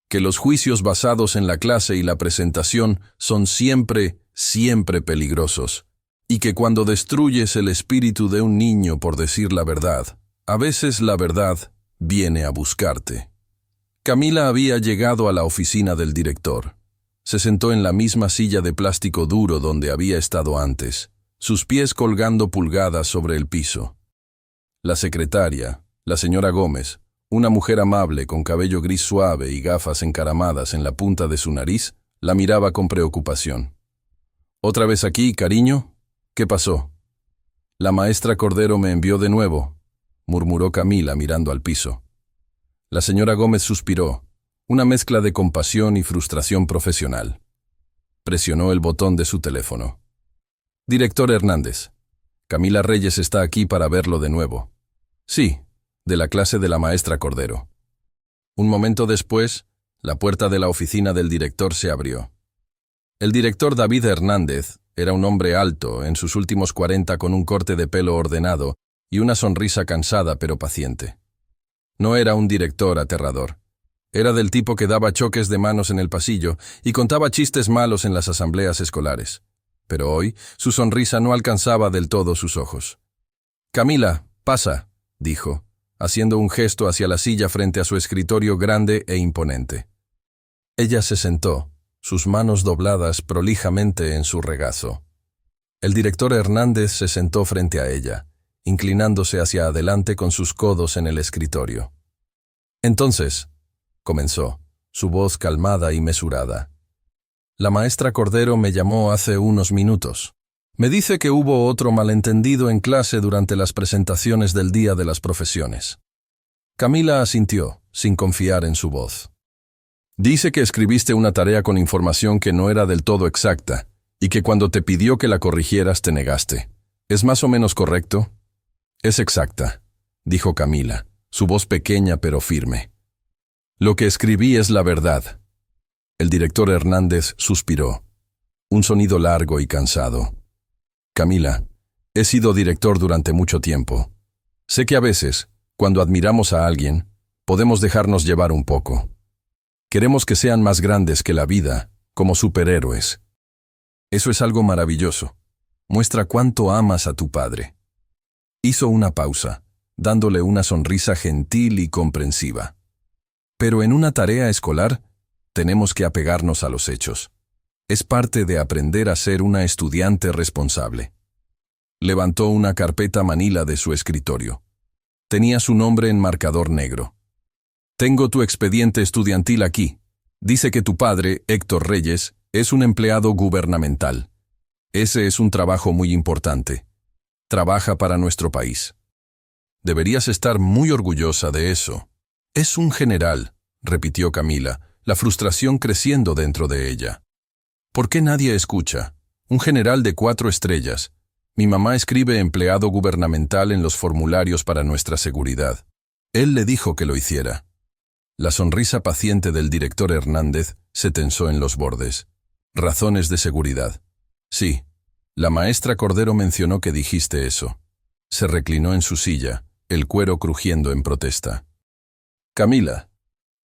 Speaker 1: que los juicios basados en la clase y la presentación son siempre, siempre peligrosos, y que cuando destruyes el espíritu de un niño por decir la verdad, a veces la verdad viene a buscarte. Camila había llegado a la oficina del director. Se sentó en la misma silla de plástico duro donde había estado antes, sus pies colgando pulgadas sobre el piso. La secretaria, la señora Gómez, una mujer amable con cabello gris suave y gafas encaramadas en la punta de su nariz, la miraba con preocupación. «¿Otra vez aquí, cariño? ¿Qué pasó?» «La maestra Cordero me envió de nuevo», murmuró Camila mirando al piso. La señora Gómez suspiró, una mezcla de compasión y frustración profesional. Presionó el botón de su teléfono. «Director Hernández, Camila Reyes está aquí para verlo de nuevo». «Sí, de la clase de la maestra Cordero». Un momento después, la puerta de la oficina del director se abrió. El director David Hernández era un hombre alto, en sus últimos 40, con un corte de pelo ordenado y una sonrisa cansada pero paciente. No era un director aterrador. Era del tipo que daba choques de manos en el pasillo y contaba chistes malos en las asambleas escolares. Pero hoy su sonrisa no alcanzaba del todo sus ojos. «Camila, pasa», dijo, haciendo un gesto hacia la silla frente a su escritorio grande e imponente. Ella se sentó, sus manos dobladas prolijamente en su regazo. El director Hernández se sentó frente a ella, inclinándose hacia adelante con sus codos en el escritorio. «Entonces», comenzó, su voz calmada y mesurada, «la maestra Cordero me llamó hace unos minutos. Me dice que hubo otro malentendido en clase durante las presentaciones del Día de las Profesiones». Camila asintió, sin confiar en su voz. «Dice que escribiste una tarea con información que no era del todo exacta, y que cuando te pidió que la corrigieras te negaste. ¿Es más o menos correcto?» «Es exacta», dijo Camila, su voz pequeña pero firme. «Lo que escribí es la verdad». El director Hernández suspiró, un sonido largo y cansado. «Camila, he sido director durante mucho tiempo. Sé que a veces, cuando admiramos a alguien, podemos dejarnos llevar un poco. Queremos que sean más grandes que la vida, como superhéroes. Eso es algo maravilloso. Muestra cuánto amas a tu padre». Hizo una pausa, dándole una sonrisa gentil y comprensiva. «Pero en una tarea escolar, tenemos que apegarnos a los hechos. Es parte de aprender a ser una estudiante responsable». Levantó una carpeta manila de su escritorio. Tenía su nombre en marcador negro. «Tengo tu expediente estudiantil aquí. Dice que tu padre, Héctor Reyes, es un empleado gubernamental. Ese es un trabajo muy importante. Trabaja para nuestro país. Deberías estar muy orgullosa de eso». «Es un general», repitió Camila, la frustración creciendo dentro de ella. «¿Por qué nadie escucha? Un general de 4 estrellas. Mi mamá escribe empleado gubernamental en los formularios para nuestra seguridad. Él le dijo que lo hiciera». La sonrisa paciente del director Hernández se tensó en los bordes. «Razones de seguridad. Sí, la maestra Cordero mencionó que dijiste eso». Se reclinó en su silla, el cuero crujiendo en protesta. «Camila,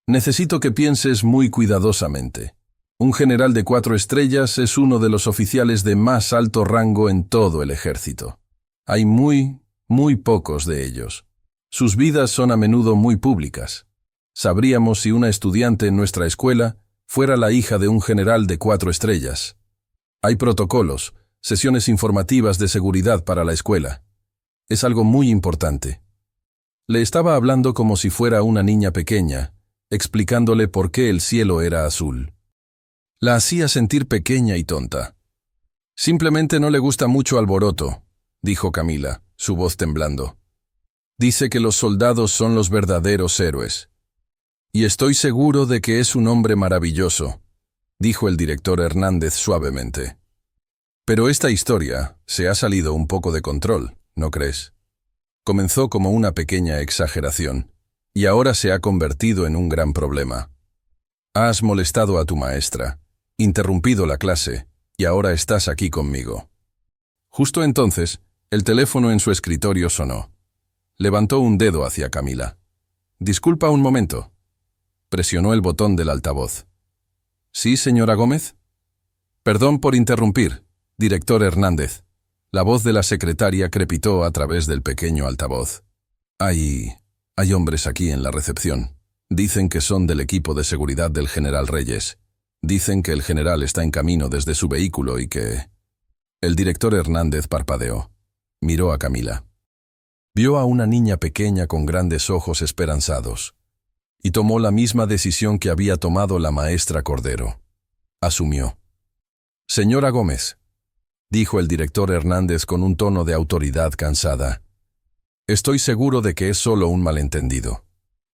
Speaker 1: necesito que pienses muy cuidadosamente. Un general de 4 estrellas es uno de los oficiales de más alto rango en todo el ejército. Hay muy pocos de ellos. Sus vidas son a menudo muy públicas. Sabríamos si una estudiante en nuestra escuela fuera la hija de un general de 4 estrellas. Hay protocolos, sesiones informativas de seguridad para la escuela. Es algo muy importante. Le estaba hablando como si fuera una niña pequeña, explicándole por qué el cielo era azul. La hacía sentir pequeña y tonta. Simplemente no le gusta mucho alboroto, dijo Camila, su voz temblando. Dice que los soldados son los verdaderos héroes. Y estoy seguro de que es un hombre maravilloso, dijo el director Hernández suavemente. Pero esta historia se ha salido un poco de control, ¿no crees? Comenzó como una pequeña exageración, y ahora se ha convertido en un gran problema. Has molestado a tu maestra, interrumpido la clase, y ahora estás aquí conmigo. Justo entonces, el teléfono en su escritorio sonó. Levantó un dedo hacia Camila. «Disculpa un momento». Presionó el botón del altavoz. «¿Sí, señora Gómez?» «Perdón por interrumpir, director Hernández». La voz de la secretaria crepitó a través del pequeño altavoz. Hay hombres aquí en la recepción. Dicen que son del equipo de seguridad del general Reyes. Dicen que el general está en camino desde su vehículo y que...» El director Hernández parpadeó. Miró a Camila. Vio a una niña pequeña con grandes ojos esperanzados. Y tomó la misma decisión que había tomado la maestra Cordero. Asumió. «Señora Gómez», dijo el director Hernández con un tono de autoridad cansada. «Estoy seguro de que es solo un malentendido.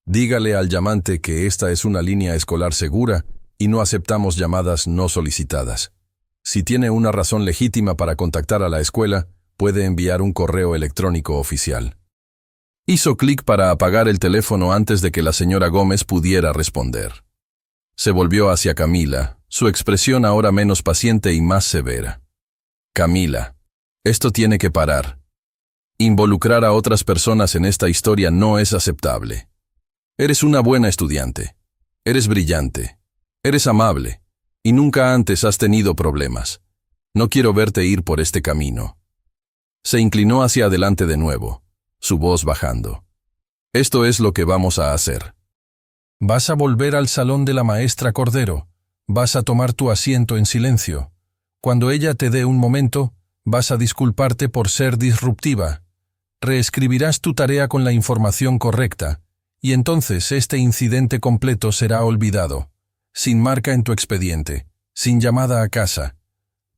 Speaker 1: Dígale al llamante que esta es una línea escolar segura y no aceptamos llamadas no solicitadas. Si tiene una razón legítima para contactar a la escuela, puede enviar un correo electrónico oficial». Hizo clic para apagar el teléfono antes de que la señora Gómez pudiera responder. Se volvió hacia Camila, su expresión ahora menos paciente y más severa. «Camila, esto tiene que parar. Involucrar a otras personas en esta historia no es aceptable. Eres una buena estudiante. Eres brillante. Eres amable. Y nunca antes has tenido problemas. No quiero verte ir por este camino». Se inclinó hacia adelante de nuevo, su voz bajando. «Esto es lo que vamos a hacer. Vas a volver al salón de la maestra Cordero. Vas a tomar tu asiento en silencio. Cuando ella te dé un momento, vas a disculparte por ser disruptiva. Reescribirás tu tarea con la información correcta, y entonces este incidente completo será olvidado, sin marca en tu expediente, sin llamada a casa.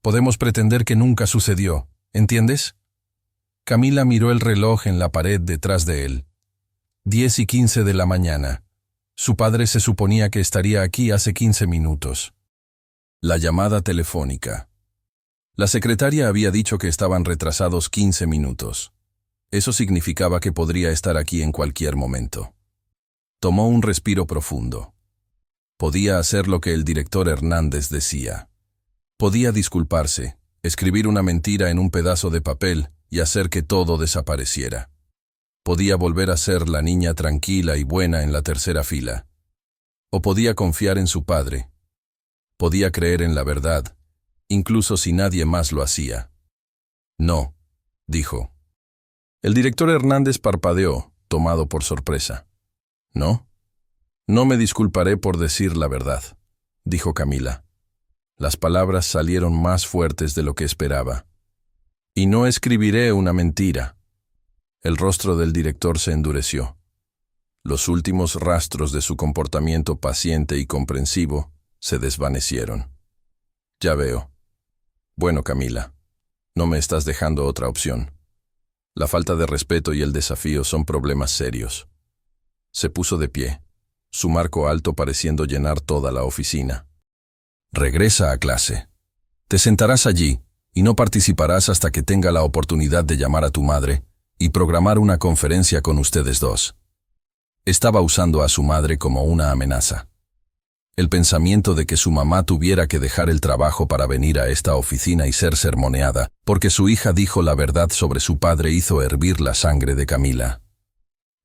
Speaker 1: Podemos pretender que nunca sucedió, ¿entiendes?» Camila miró el reloj en la pared detrás de él. 10:15 de la mañana. Su padre se suponía que estaría aquí hace 15 minutos. La llamada telefónica. La secretaria había dicho que estaban retrasados 15 minutos. Eso significaba que podría estar aquí en cualquier momento. Tomó un respiro profundo. Podía hacer lo que el director Hernández decía. Podía disculparse, escribir una mentira en un pedazo de papel y hacer que todo desapareciera. Podía volver a ser la niña tranquila y buena en la tercera fila. O podía confiar en su padre. Podía creer en la verdad, incluso si nadie más lo hacía. «No», dijo. El director Hernández parpadeó, tomado por sorpresa. «¿No? No me disculparé por decir la verdad», dijo Camila. Las palabras salieron más fuertes de lo que esperaba. «Y no escribiré una mentira». El rostro del director se endureció. Los últimos rastros de su comportamiento paciente y comprensivo se desvanecieron. «Ya veo. Bueno, Camila, no me estás dejando otra opción. La falta de respeto y el desafío son problemas serios». Se puso de pie, su marco alto pareciendo llenar toda la oficina. «Regresa a clase. Te sentarás allí y no participarás hasta que tenga la oportunidad de llamar a tu madre y programar una conferencia con ustedes dos». Estaba usando a su madre como una amenaza. El pensamiento de que su mamá tuviera que dejar el trabajo para venir a esta oficina y ser sermoneada porque su hija dijo la verdad sobre su padre hizo hervir la sangre de Camila.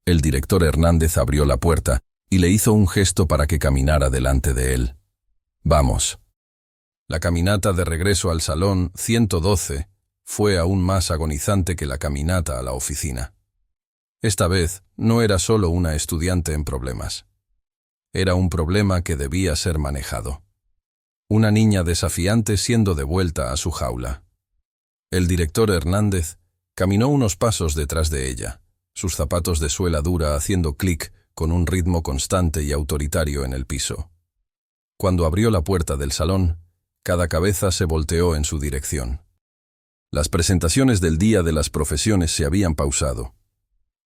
Speaker 1: El director Hernández abrió la puerta y le hizo un gesto para que caminara delante de él. «Vamos». La caminata de regreso al salón 112 fue aún más agonizante que la caminata a la oficina. Esta vez no era solo una estudiante en problemas. Era un problema que debía ser manejado. una niña desafiante siendo devuelta a su jaula. El director Hernández caminó unos pasos detrás de ella, sus zapatos de suela dura haciendo clic con un ritmo constante y autoritario en el piso. Cuando abrió la puerta del salón, cada cabeza se volteó en su dirección. Las presentaciones del Día de las Profesiones se habían pausado.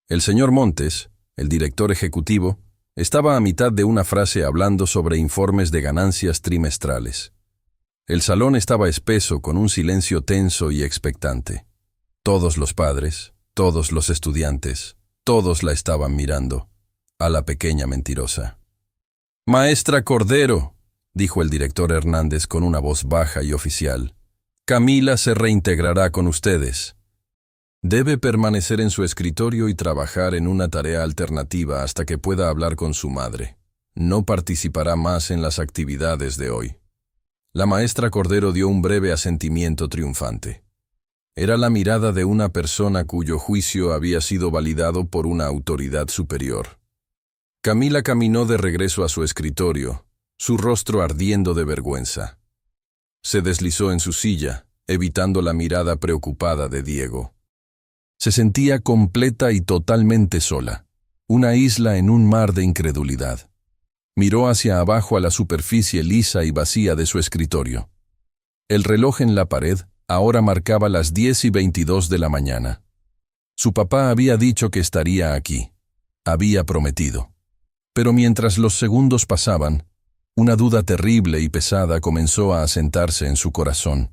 Speaker 1: El señor Montes, el director ejecutivo, estaba a mitad de una frase hablando sobre informes de ganancias trimestrales. El salón estaba espeso con un silencio tenso y expectante. Todos los padres, todos los estudiantes, todos la estaban mirando, a la pequeña mentirosa. «Maestra Cordero», dijo el director Hernández con una voz baja y oficial, «Camila se reintegrará con ustedes. Debe permanecer en su escritorio y trabajar en una tarea alternativa hasta que pueda hablar con su madre. No participará más en las actividades de hoy». La maestra Cordero dio un breve asentimiento triunfante. Era la mirada de una persona cuyo juicio había sido validado por una autoridad superior. Camila caminó de regreso a su escritorio, su rostro ardiendo de vergüenza. Se deslizó en su silla, evitando la mirada preocupada de Diego. Se sentía completa y totalmente sola, una isla en un mar de incredulidad. Miró hacia abajo a la superficie lisa y vacía de su escritorio. El reloj en la pared ahora marcaba las 10:22 de la mañana. Su papá había dicho que estaría aquí. Había prometido. Pero mientras los segundos pasaban, una duda terrible y pesada comenzó a asentarse en su corazón.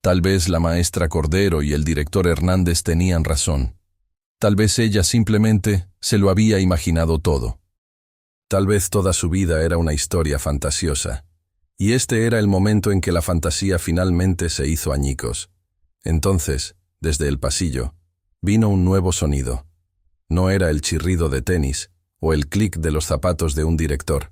Speaker 1: Tal vez la maestra Cordero y el director Hernández tenían razón. Tal vez ella simplemente se lo había imaginado todo. Tal vez toda su vida era una historia fantasiosa, y este era el momento en que la fantasía finalmente se hizo añicos. Entonces, desde el pasillo, vino un nuevo sonido. No era el chirrido de tenis o el clic de los zapatos de un director.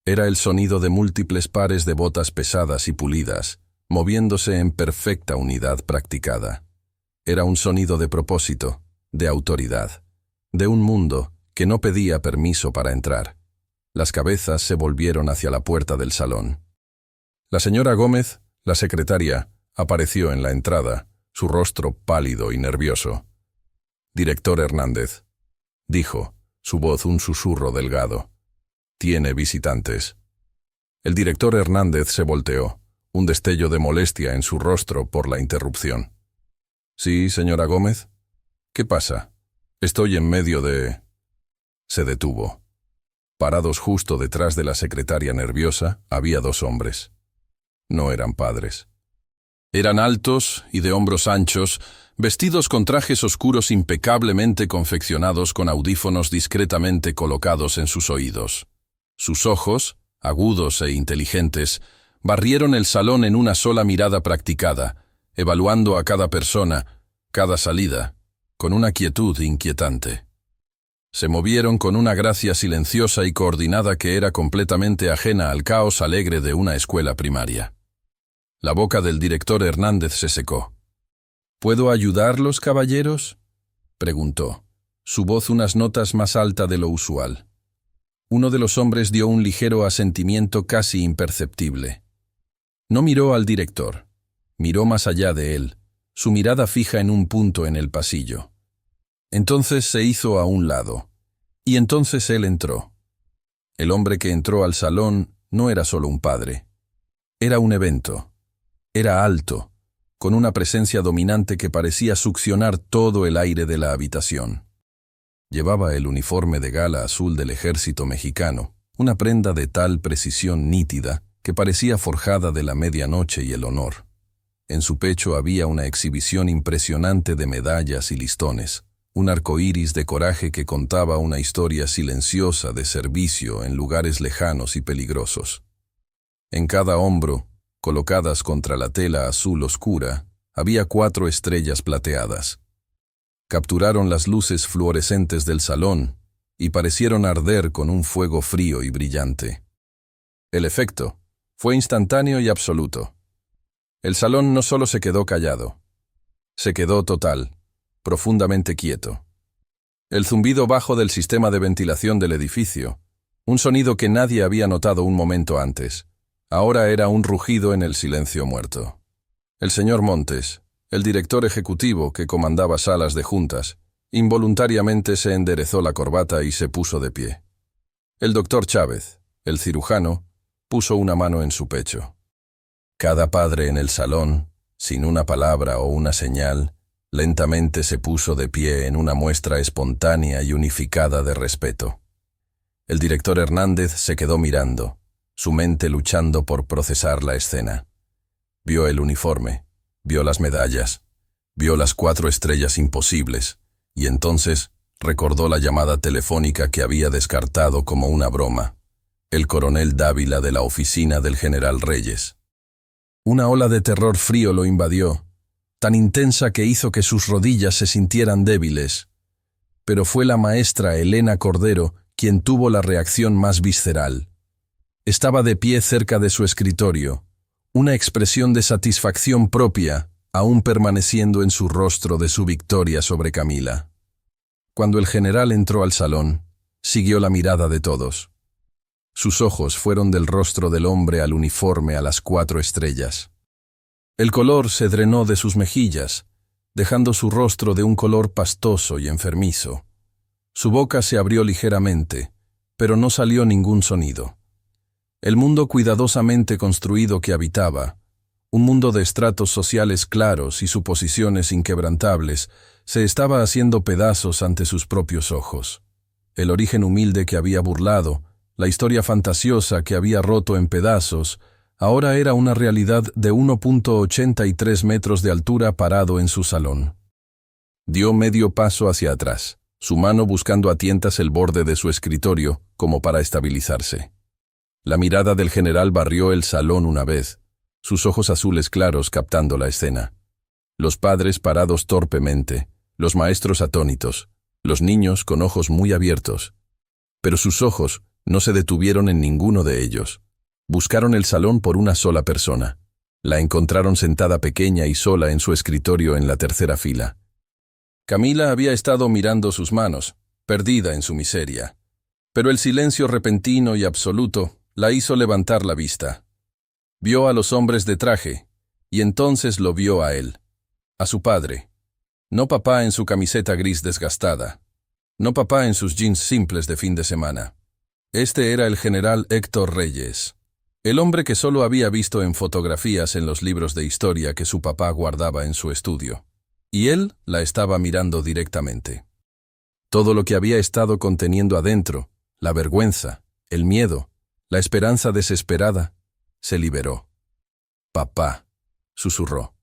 Speaker 1: Era el sonido de múltiples pares de botas pesadas y pulidas, moviéndose en perfecta unidad practicada. Era un sonido de propósito, de autoridad, de un mundo que no pedía permiso para entrar. Las cabezas se volvieron hacia la puerta del salón. La señora Gómez, la secretaria, apareció en la entrada, su rostro pálido y nervioso. «Director Hernández», dijo, su voz un susurro delgado. «Tiene visitantes». El director Hernández se volteó, un destello de molestia en su rostro por la interrupción. «Sí, señora Gómez. ¿Qué pasa? Estoy en medio de...». Se detuvo. Parados justo detrás de la secretaria nerviosa, había dos hombres. No eran padres. Eran altos y de hombros anchos, vestidos con trajes oscuros impecablemente confeccionados con audífonos discretamente colocados en sus oídos. Sus ojos, agudos e inteligentes, barrieron el salón en una sola mirada practicada, evaluando a cada persona, cada salida, con una quietud inquietante. Se movieron con una gracia silenciosa y coordinada que era completamente ajena al caos alegre de una escuela primaria. La boca del director Hernández se secó. «¿Puedo ayudarlos, caballeros?», preguntó, su voz unas notas más alta de lo usual. Uno de los hombres dio un ligero asentimiento casi imperceptible. No miró al director, miró más allá de él, su mirada fija en un punto en el pasillo. Entonces se hizo a un lado, y entonces él entró. El hombre que entró al salón no era solo un padre. Era un evento. Era alto, con una presencia dominante que parecía succionar todo el aire de la habitación. Llevaba el uniforme de gala azul del ejército mexicano, una prenda de tal precisión nítida que parecía forjada de la medianoche y el honor. En su pecho había una exhibición impresionante de medallas y listones, un arco iris de coraje que contaba una historia silenciosa de servicio en lugares lejanos y peligrosos. En cada hombro, colocadas contra la tela azul oscura, había 4 estrellas plateadas. Capturaron las luces fluorescentes del salón y parecieron arder con un fuego frío y brillante. El efecto fue instantáneo y absoluto. El salón no solo se quedó callado, se quedó total, profundamente quieto. El zumbido bajo del sistema de ventilación del edificio, un sonido que nadie había notado un momento antes, Ahora era un rugido en el silencio muerto. El señor Montes, el director ejecutivo que comandaba salas de juntas, involuntariamente se enderezó la corbata y se puso de pie. El doctor Chávez, el cirujano, puso una mano en su pecho. Cada padre en el salón, sin una palabra o una señal, lentamente se puso de pie en una muestra espontánea y unificada de respeto. El director Hernández se quedó mirando, su mente luchando por procesar la escena. Vio el uniforme, vio las medallas, vio las 4 estrellas imposibles, y entonces recordó la llamada telefónica que había descartado como una broma. El coronel Dávila de la oficina del general Reyes. Una ola de terror frío lo invadió, tan intensa que hizo que sus rodillas se sintieran débiles. Pero fue la maestra Elena Cordero quien tuvo la reacción más visceral. Estaba de pie cerca de su escritorio, una expresión de satisfacción propia, aún permaneciendo en su rostro de su victoria sobre Camila. Cuando el general entró al salón, siguió la mirada de todos. Sus ojos fueron del rostro del hombre al uniforme a las 4 estrellas. El color se drenó de sus mejillas, dejando su rostro de un color pastoso y enfermizo. Su boca se abrió ligeramente, pero no salió ningún sonido. El mundo cuidadosamente construido que habitaba, un mundo de estratos sociales claros y suposiciones inquebrantables, se estaba haciendo pedazos ante sus propios ojos. El origen humilde que había burlado, la historia fantasiosa que había roto en pedazos, ahora era una realidad de 1.83 metros de altura parado en su salón. Dio medio paso hacia atrás, su mano buscando a tientas el borde de su escritorio, como para estabilizarse. La mirada del general barrió el salón una vez, sus ojos azules claros captando la escena. Los padres parados torpemente, los maestros atónitos, los niños con ojos muy abiertos. Pero sus ojos no se detuvieron en ninguno de ellos. Buscaron el salón por una sola persona. La encontraron sentada pequeña y sola en su escritorio en la tercera fila. Camila había estado mirando sus manos, perdida en su miseria. Pero el silencio repentino y absoluto la hizo levantar la vista. Vio a los hombres de traje, y entonces lo vio a él, a su padre. No papá en su camiseta gris desgastada, no papá en sus jeans simples de fin de semana. Este era el general Héctor Reyes, el hombre que solo había visto en fotografías en los libros de historia que su papá guardaba en su estudio. Y él la estaba mirando directamente. Todo lo que había estado conteniendo adentro, la vergüenza, el miedo, la esperanza desesperada, se liberó. «Papá», susurró.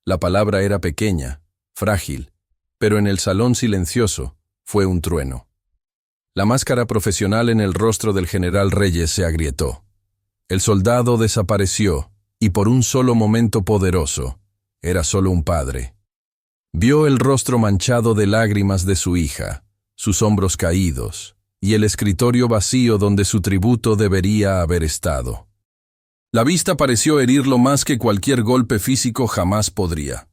Speaker 1: La palabra era pequeña, frágil, pero en el salón silencioso fue un trueno. La máscara profesional en el rostro del general Reyes se agrietó. El soldado desapareció, y por un solo momento poderoso, era solo un padre. Vio el rostro manchado de lágrimas de su hija, sus hombros caídos, y el escritorio vacío donde su tributo debería haber estado. La vista pareció herirlo más que cualquier golpe físico jamás podría.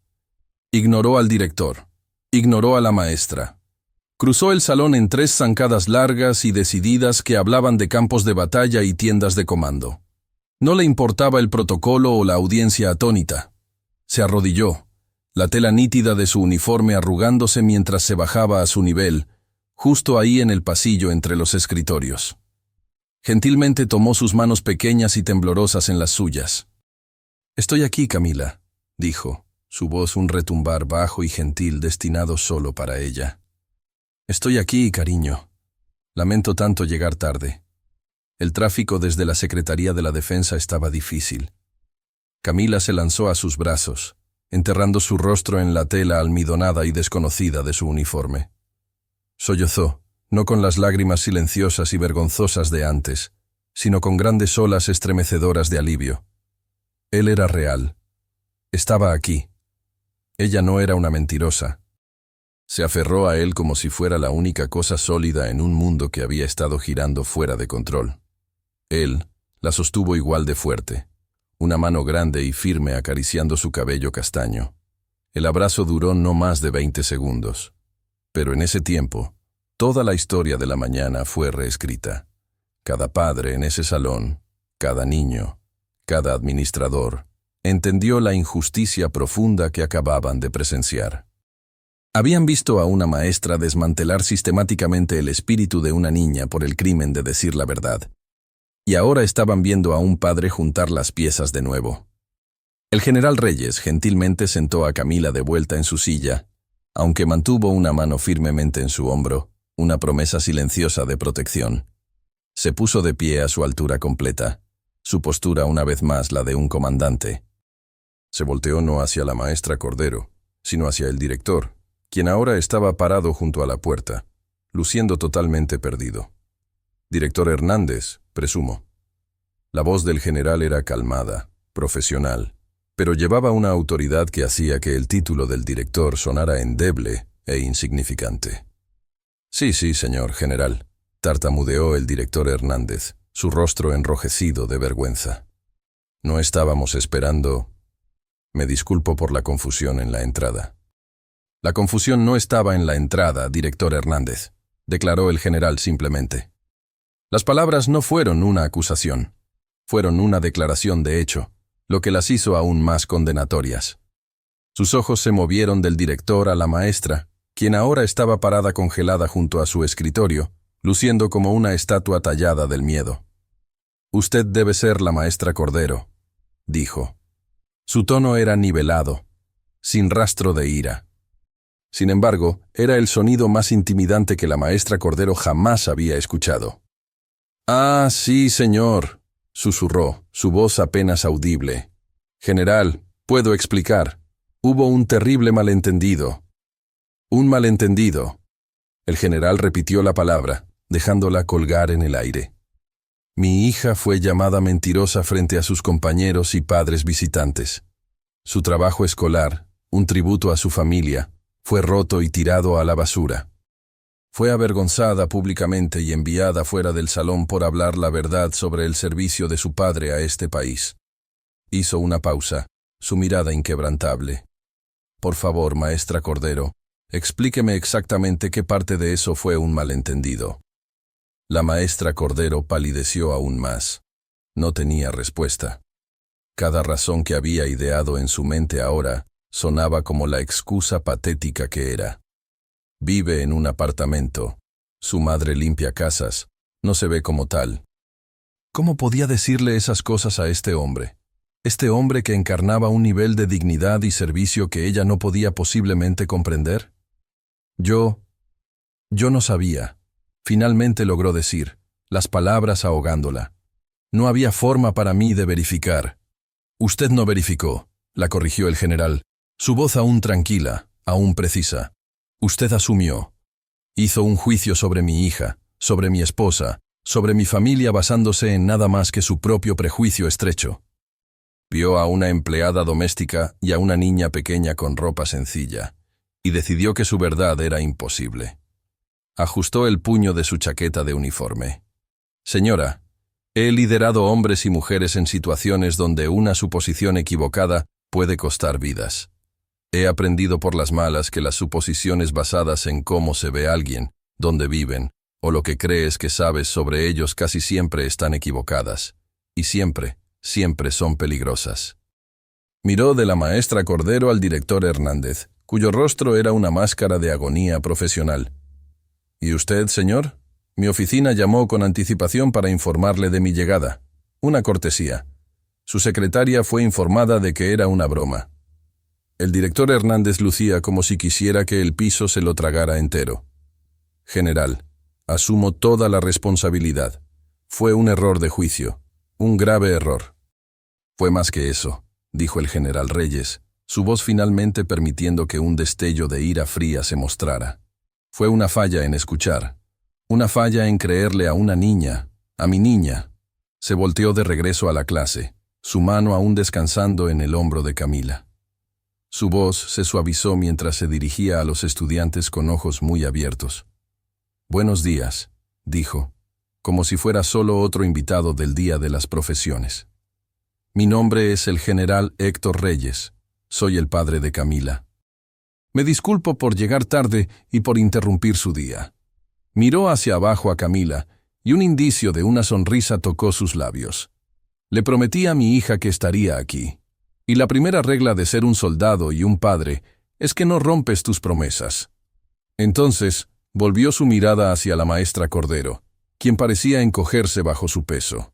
Speaker 1: Ignoró al director, ignoró a la maestra. Cruzó el salón en 3 zancadas largas y decididas que hablaban de campos de batalla y tiendas de comando. No le importaba el protocolo o la audiencia atónita. Se arrodilló, la tela nítida de su uniforme arrugándose mientras se bajaba a su nivel, justo ahí en el pasillo entre los escritorios. Gentilmente tomó sus manos pequeñas y temblorosas en las suyas. «Estoy aquí, Camila», dijo, su voz un retumbar bajo y gentil destinado solo para ella. «Estoy aquí, cariño. Lamento tanto llegar tarde. El tráfico desde la Secretaría de la Defensa estaba difícil». Camila se lanzó a sus brazos, enterrando su rostro en la tela almidonada y desconocida de su uniforme. Sollozó, no con las lágrimas silenciosas y vergonzosas de antes, sino con grandes olas estremecedoras de alivio. Él era real. Estaba aquí. Ella no era una mentirosa. Se aferró a él como si fuera la única cosa sólida en un mundo que había estado girando fuera de control. Él la sostuvo igual de fuerte, una mano grande y firme acariciando su cabello castaño. El abrazo duró no más de 20 segundos. Pero en ese tiempo, toda la historia de la mañana fue reescrita. Cada padre en ese salón, cada niño, Cada administrador entendió la injusticia profunda que acababan de presenciar. Habían visto a una maestra desmantelar sistemáticamente el espíritu de una niña por el crimen de decir la verdad. Y ahora estaban viendo a un padre juntar las piezas de nuevo. El general Reyes gentilmente sentó a Camila de vuelta en su silla, aunque mantuvo una mano firmemente en su hombro, una promesa silenciosa de protección. Se puso de pie a su altura completa, su postura una vez más la de un comandante. Se volteó no hacia la maestra Cordero, sino hacia el director, quien ahora estaba parado junto a la puerta, luciendo totalmente perdido. Director Hernández, presumo. La voz del general era calmada, profesional, pero llevaba una autoridad que hacía que el título del director sonara endeble e insignificante. Sí, señor general, tartamudeó el director Hernández, su rostro enrojecido de vergüenza. No estábamos esperando... Me disculpo por la confusión en la entrada. La confusión no estaba en la entrada, director Hernández, declaró el general simplemente. Las palabras no fueron una acusación, fueron una declaración de hecho, lo que las hizo aún más condenatorias. Sus ojos se movieron del director a la maestra, quien ahora estaba parada congelada junto a su escritorio, luciendo como una estatua tallada del miedo. Usted debe ser la maestra Cordero, dijo. Su tono era nivelado, sin rastro de ira. Sin embargo, era el sonido más intimidante que la maestra Cordero jamás había escuchado. «Ah, sí, señor», susurró, su voz apenas audible. «General, puedo explicar. Hubo un terrible malentendido». «Un malentendido». El general repitió la palabra, dejándola colgar en el aire. Mi hija fue llamada mentirosa frente a sus compañeros y padres visitantes. Su trabajo escolar, un tributo a su familia, fue roto y tirado a la basura. Fue avergonzada públicamente y enviada fuera del salón por hablar la verdad sobre el servicio de su padre a este país. Hizo una pausa, su mirada inquebrantable. Por favor, maestra Cordero, explíqueme exactamente qué parte de eso fue un malentendido. La maestra Cordero palideció aún más. No tenía respuesta. Cada razón que había ideado en su mente ahora sonaba como la excusa patética que era. Vive en un apartamento. Su madre limpia casas. No se ve como tal. ¿Cómo podía decirle esas cosas a este hombre? Este hombre que encarnaba un nivel de dignidad y servicio que ella no podía posiblemente comprender. Yo no sabía. Finalmente logró decir, las palabras ahogándola. No había forma para mí de verificar. Usted no verificó, la corrigió el general, su voz aún tranquila, aún precisa. Usted asumió. Hizo un juicio sobre mi hija, sobre mi esposa, sobre mi familia basándose en nada más que su propio prejuicio estrecho. Vio a una empleada doméstica y a una niña pequeña con ropa sencilla, y decidió que su verdad era imposible. Ajustó el puño de su chaqueta de uniforme. Señora, he liderado hombres y mujeres en situaciones donde una suposición equivocada puede costar vidas. He aprendido por las malas que las suposiciones basadas en cómo se ve a alguien, dónde viven, o lo que crees que sabes sobre ellos casi siempre están equivocadas. Y siempre son peligrosas. Miró de la maestra Cordero al director Hernández, cuyo rostro era una máscara de agonía profesional. ¿Y usted, señor? Mi oficina llamó con anticipación para informarle de mi llegada. Una cortesía. Su secretaria fue informada de que era una broma. El director Hernández lucía como si quisiera que el piso se lo tragara entero. General, asumo toda la responsabilidad. Fue un error de juicio. Un grave error. Fue más que eso, dijo el general Reyes, su voz finalmente permitiendo que un destello de ira fría se mostrara. Fue una falla en escuchar, una falla en creerle a una niña, a mi niña. Se volteó de regreso a la clase, su mano aún descansando en el hombro de Camila. Su voz se suavizó mientras se dirigía a los estudiantes con ojos muy abiertos. Buenos días, dijo, como si fuera solo otro invitado del Día de las Profesiones. Mi nombre es el general Héctor Reyes, soy el padre de Camila. Me disculpo por llegar tarde y por interrumpir su día. Miró hacia abajo a Camila y un indicio de una sonrisa tocó sus labios. Le prometí a mi hija que estaría aquí. Y la primera regla de ser un soldado y un padre es que no rompes tus promesas. Entonces, volvió su mirada hacia la maestra Cordero, quien parecía encogerse bajo su peso.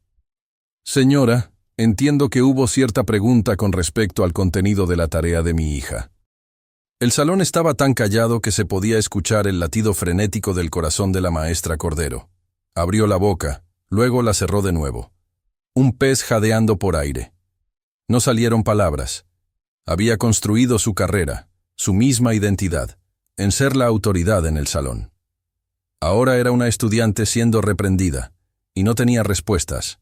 Speaker 1: Señora, entiendo que hubo cierta pregunta con respecto al contenido de la tarea de mi hija. El salón estaba tan callado que se podía escuchar el latido frenético del corazón de la maestra Cordero. Abrió la boca, luego la cerró de nuevo. Un pez jadeando por aire. No salieron palabras. Había construido su carrera, su misma identidad, en ser la autoridad en el salón. Ahora era una estudiante siendo reprendida, y no tenía respuestas.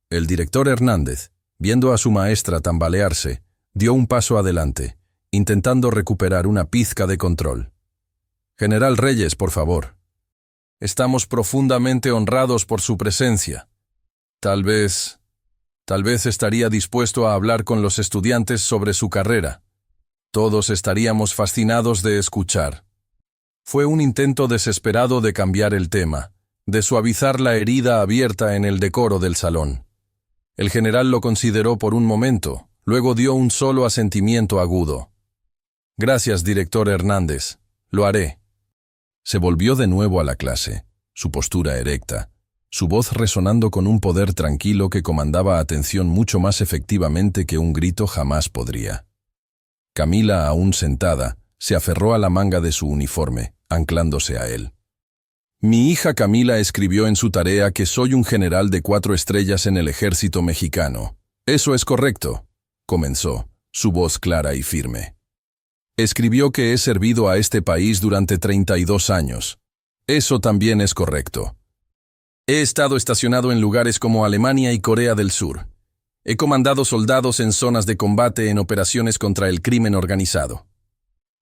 Speaker 1: El director Hernández, viendo a su maestra tambalearse, dio un paso adelante, intentando recuperar una pizca de control. General Reyes, por favor. Estamos profundamente honrados por su presencia. Tal vez estaría dispuesto a hablar con los estudiantes sobre su carrera. Todos estaríamos fascinados de escuchar. Fue un intento desesperado de cambiar el tema, de suavizar la herida abierta en el decoro del salón. El general lo consideró por un momento, luego dio un solo asentimiento agudo. Gracias, director Hernández. Lo haré. Se volvió de nuevo a la clase, su postura erecta, su voz resonando con un poder tranquilo que comandaba atención mucho más efectivamente que un grito jamás podría. Camila, aún sentada, se aferró a la manga de su uniforme, anclándose a él. Mi hija Camila escribió en su tarea que soy un general de 4 estrellas en el ejército mexicano. Eso es correcto, comenzó, su voz clara y firme. Escribió que he servido a este país durante 32 años. Eso también es correcto. He estado estacionado en lugares como Alemania y Corea del Sur. He comandado soldados en zonas de combate en operaciones contra el crimen organizado.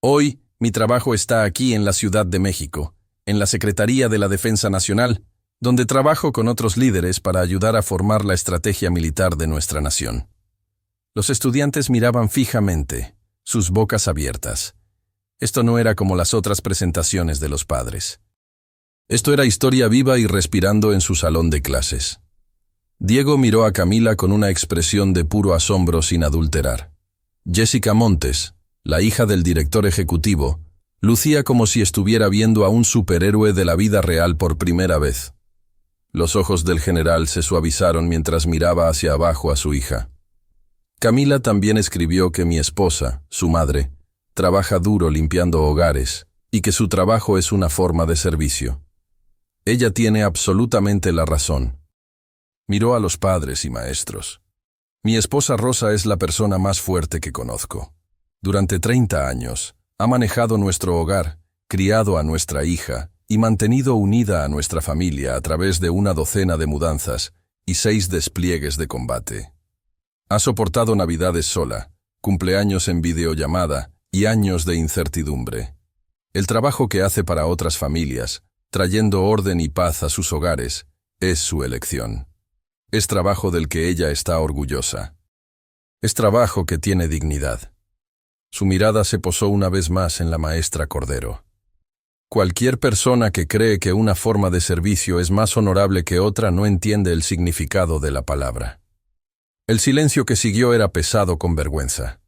Speaker 1: Hoy, mi trabajo está aquí en la Ciudad de México, en la Secretaría de la Defensa Nacional, donde trabajo con otros líderes para ayudar a formar la estrategia militar de nuestra nación. Los estudiantes miraban fijamente, sus bocas abiertas. Esto no era como las otras presentaciones de los padres. Esto era historia viva y respirando en su salón de clases. Diego miró a Camila con una expresión de puro asombro sin adulterar. Jessica Montes, la hija del director ejecutivo, lucía como si estuviera viendo a un superhéroe de la vida real por primera vez. Los ojos del general se suavizaron mientras miraba hacia abajo a su hija. Camila también escribió que mi esposa, su madre, trabaja duro limpiando hogares y que su trabajo es una forma de servicio. Ella tiene absolutamente la razón. Miró a los padres y maestros. Mi esposa Rosa es la persona más fuerte que conozco. Durante 30 años, ha manejado nuestro hogar, criado a nuestra hija y mantenido unida a nuestra familia a través de una docena de mudanzas y 6 despliegues de combate. Ha soportado navidades sola, cumpleaños en videollamada y años de incertidumbre. El trabajo que hace para otras familias, trayendo orden y paz a sus hogares, es su elección. Es trabajo del que ella está orgullosa. Es trabajo que tiene dignidad. Su mirada se posó una vez más en la maestra Cordero. Cualquier persona que cree que una forma de servicio es más honorable que otra no entiende el significado de la palabra. El silencio que siguió era pesado con vergüenza.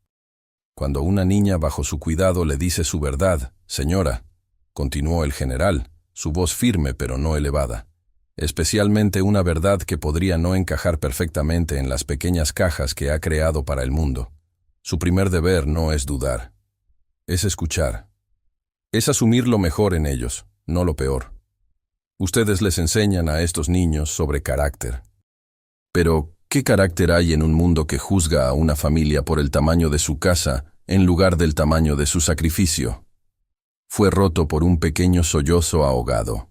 Speaker 1: Cuando una niña bajo su cuidado le dice su verdad, señora, continuó el general, su voz firme pero no elevada, especialmente una verdad que podría no encajar perfectamente en las pequeñas cajas que ha creado para el mundo. Su primer deber no es dudar, es escuchar. Es asumir lo mejor en ellos, no lo peor. Ustedes les enseñan a estos niños sobre carácter. Pero, ¿qué carácter hay en un mundo que juzga a una familia por el tamaño de su casa en lugar del tamaño de su sacrificio? Fue roto por un pequeño sollozo ahogado.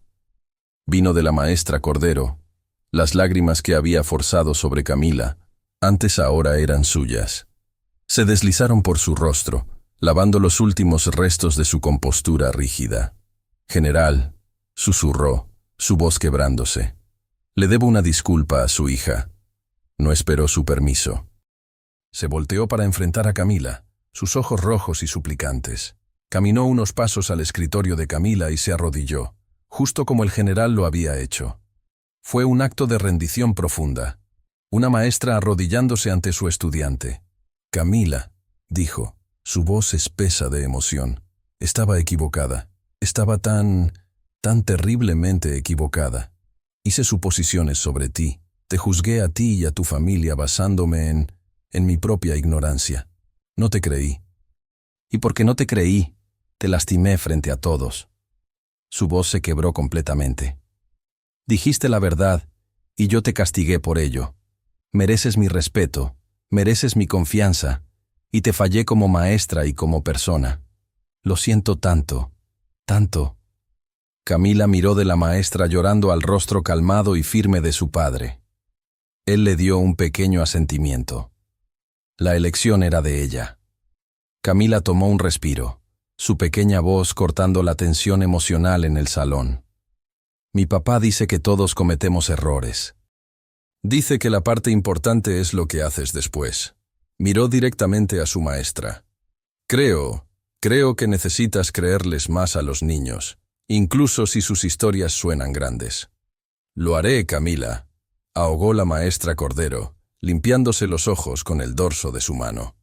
Speaker 1: Vino de la maestra Cordero. Las lágrimas que había forzado sobre Camila, antes ahora eran suyas. Se deslizaron por su rostro, lavando los últimos restos de su compostura rígida. General, susurró, su voz quebrándose. Le debo una disculpa a su hija. No esperó su permiso. Se volteó para enfrentar a Camila, sus ojos rojos y suplicantes. Caminó unos pasos al escritorio de Camila y se arrodilló, justo como el general lo había hecho. Fue un acto de rendición profunda. Una maestra arrodillándose ante su estudiante. Camila, dijo, su voz espesa de emoción. Estaba equivocada. Estaba tan terriblemente equivocada. Hice suposiciones sobre ti. Te juzgué a ti y a tu familia basándome en mi propia ignorancia. No te creí. Y porque no te creí, te lastimé frente a todos. Su voz se quebró completamente. Dijiste la verdad, y yo te castigué por ello. Mereces mi respeto, mereces mi confianza, y te fallé como maestra y como persona. Lo siento tanto, tanto. Camila miró de la maestra llorando al rostro calmado y firme de su padre. Él le dio un pequeño asentimiento. La elección era de ella. Camila tomó un respiro, su pequeña voz cortando la tensión emocional en el salón. Mi papá dice que todos cometemos errores. Dice que la parte importante es lo que haces después. Miró directamente a su maestra. Creo que necesitas creerles más a los niños, incluso si sus historias suenan grandes. Lo haré, Camila, ahogó la maestra Cordero, limpiándose los ojos con el dorso de su mano.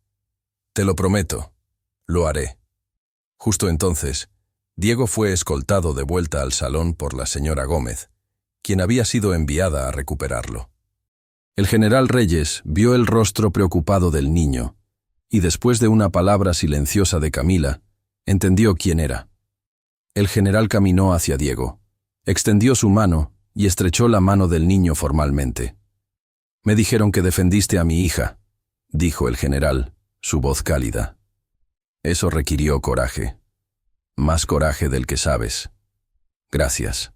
Speaker 1: Te lo prometo, lo haré. Justo entonces, Diego fue escoltado de vuelta al salón por la señora Gómez, quien había sido enviada a recuperarlo. El general Reyes vio el rostro preocupado del niño, y después de una palabra silenciosa de Camila, entendió quién era. El general caminó hacia Diego, extendió su mano y estrechó la mano del niño formalmente. Me dijeron que defendiste a mi hija, dijo el general, su voz cálida. Eso requirió coraje. Más coraje del que sabes. Gracias.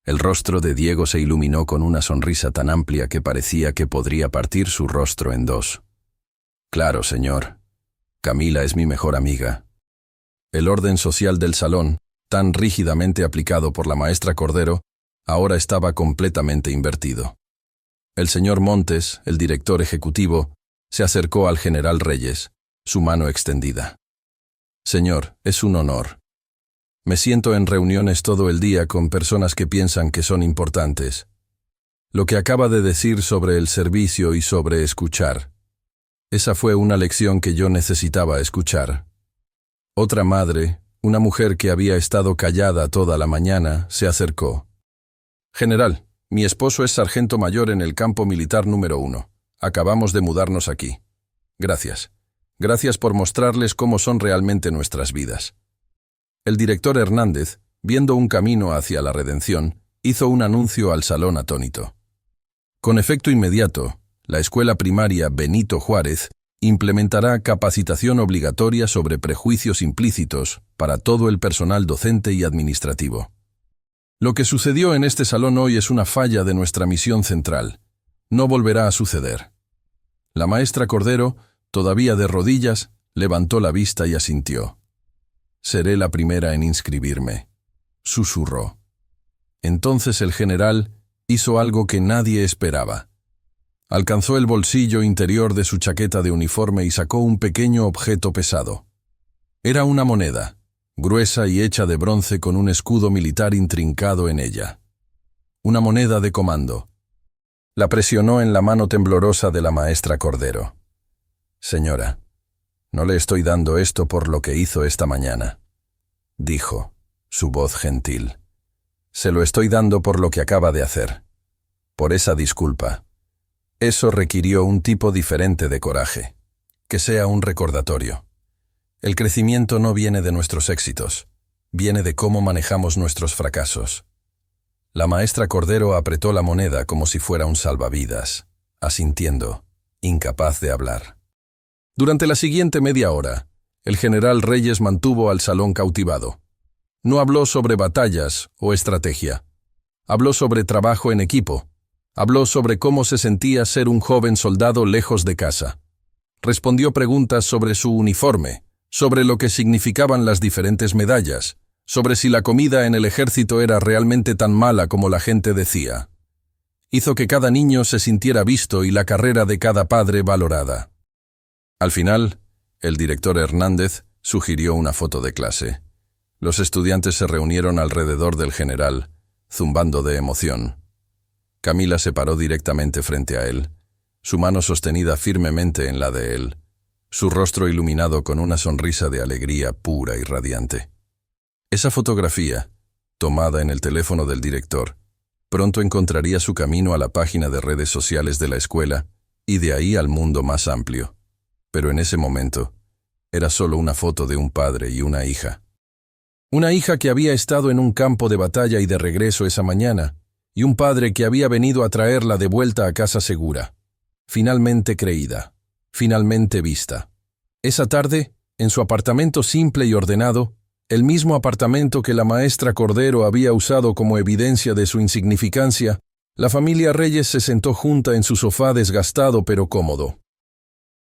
Speaker 1: El rostro de Diego se iluminó con una sonrisa tan amplia que parecía que podría partir su rostro en dos. Claro, señor. Camila es mi mejor amiga. El orden social del salón, tan rígidamente aplicado por la maestra Cordero, ahora estaba completamente invertido. El señor Montes, el director ejecutivo, se acercó al general Reyes, su mano extendida. Señor, es un honor. Me siento en reuniones todo el día con personas que piensan que son importantes. Lo que acaba de decir sobre el servicio y sobre escuchar. Esa fue una lección que yo necesitaba escuchar. Otra madre, una mujer que había estado callada toda la mañana, se acercó. General, mi esposo es sargento mayor en el campo militar número 1. Acabamos de mudarnos aquí. Gracias. Gracias por mostrarles cómo son realmente nuestras vidas. El director Hernández, viendo un camino hacia la redención, hizo un anuncio al salón atónito. Con efecto inmediato, la escuela primaria Benito Juárez implementará capacitación obligatoria sobre prejuicios implícitos para todo el personal docente y administrativo. Lo que sucedió en este salón hoy es una falla de nuestra misión central. No volverá a suceder. La maestra Cordero, todavía de rodillas, levantó la vista y asintió. Seré la primera en inscribirme, susurró. Entonces el general hizo algo que nadie esperaba. Alcanzó el bolsillo interior de su chaqueta de uniforme y sacó un pequeño objeto pesado. Era una moneda, gruesa y hecha de bronce con un escudo militar intrincado en ella. Una moneda de comando. La presionó en la mano temblorosa de la maestra Cordero. Señora, no le estoy dando esto por lo que hizo esta mañana, dijo, su voz gentil. Se lo estoy dando por lo que acaba de hacer. Por esa disculpa. Eso requirió un tipo diferente de coraje. Que sea un recordatorio. El crecimiento no viene de nuestros éxitos, viene de cómo manejamos nuestros fracasos. La maestra Cordero apretó la moneda como si fuera un salvavidas, asintiendo, incapaz de hablar. Durante la siguiente media hora, el general Reyes mantuvo al salón cautivado. No habló sobre batallas o estrategia. Habló sobre trabajo en equipo. Habló sobre cómo se sentía ser un joven soldado lejos de casa. Respondió preguntas sobre su uniforme, sobre lo que significaban las diferentes medallas, sobre si la comida en el ejército era realmente tan mala como la gente decía. Hizo que cada niño se sintiera visto y la carrera de cada padre valorada. Al final, el director Hernández sugirió una foto de clase. Los estudiantes se reunieron alrededor del general, zumbando de emoción. Camila se paró directamente frente a él, su mano sostenida firmemente en la de él, su rostro iluminado con una sonrisa de alegría pura y radiante. Esa fotografía, tomada en el teléfono del director, pronto encontraría su camino a la página de redes sociales de la escuela y de ahí al mundo más amplio. Pero en ese momento, era solo una foto de un padre y una hija. Una hija que había estado en un campo de batalla y de regreso esa mañana, y un padre que había venido a traerla de vuelta a casa segura. Finalmente creída, finalmente vista. Esa tarde, en su apartamento simple y ordenado, el mismo apartamento que la maestra Cordero había usado como evidencia de su insignificancia, la familia Reyes se sentó junta en su sofá desgastado pero cómodo.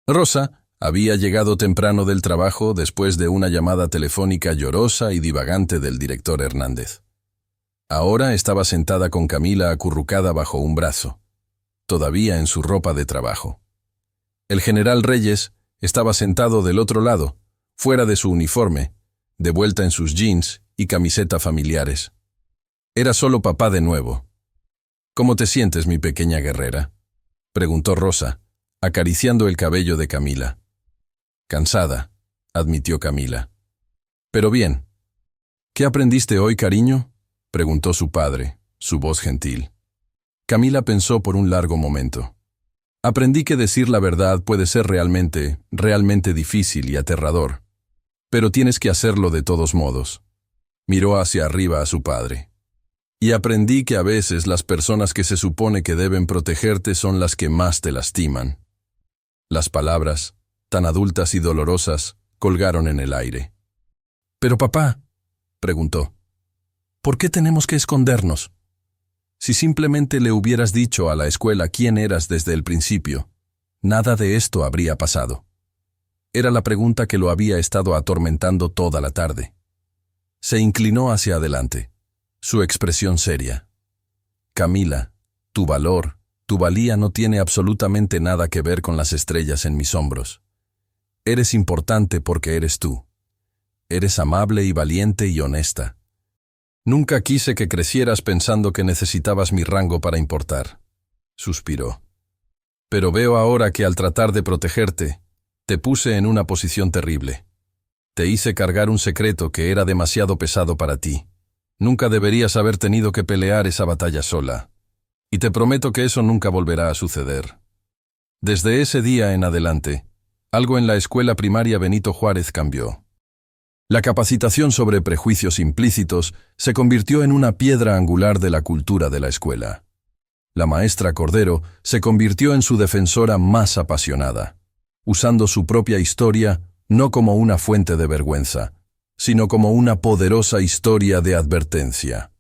Speaker 1: Rosa había llegado temprano del trabajo después de una llamada telefónica llorosa y divagante del director Hernández. Ahora estaba sentada con Camila acurrucada bajo un brazo, todavía en su ropa de trabajo. El general Reyes estaba sentado del otro lado, fuera de su uniforme, de vuelta en sus jeans y camiseta familiares. Era solo papá de nuevo. «¿Cómo te sientes, mi pequeña guerrera?», preguntó Rosa, acariciando el cabello de Camila. «Cansada», admitió Camila. «Pero bien». «¿Qué aprendiste hoy, cariño?», preguntó su padre, su voz gentil. Camila pensó por un largo momento. «Aprendí que decir la verdad puede ser realmente difícil y aterrador. Pero tienes que hacerlo de todos modos». Miró hacia arriba a su padre. «Y aprendí que a veces las personas que se supone que deben protegerte son las que más te lastiman». Las palabras, tan adultas y dolorosas, colgaron en el aire. «Pero papá», preguntó, «¿por qué tenemos que escondernos? Si simplemente le hubieras dicho a la escuela quién eras desde el principio, nada de esto habría pasado». Era la pregunta que lo había estado atormentando toda la tarde. Se inclinó hacia adelante, su expresión seria. «Camila, tu valor, tu valía no tiene absolutamente nada que ver con las estrellas en mis hombros. Eres importante porque eres tú. Eres amable y valiente y honesta. Nunca quise que crecieras pensando que necesitabas mi rango para importar», suspiró. «Pero veo ahora que al tratar de protegerte, te puse en una posición terrible. Te hice cargar un secreto que era demasiado pesado para ti. Nunca deberías haber tenido que pelear esa batalla sola. Y te prometo que eso nunca volverá a suceder». Desde ese día en adelante, algo en la escuela primaria Benito Juárez cambió. La capacitación sobre prejuicios implícitos se convirtió en una piedra angular de la cultura de la escuela. La maestra Cordero se convirtió en su defensora más apasionada, usando su propia historia no como una fuente de vergüenza, sino como una poderosa historia de advertencia.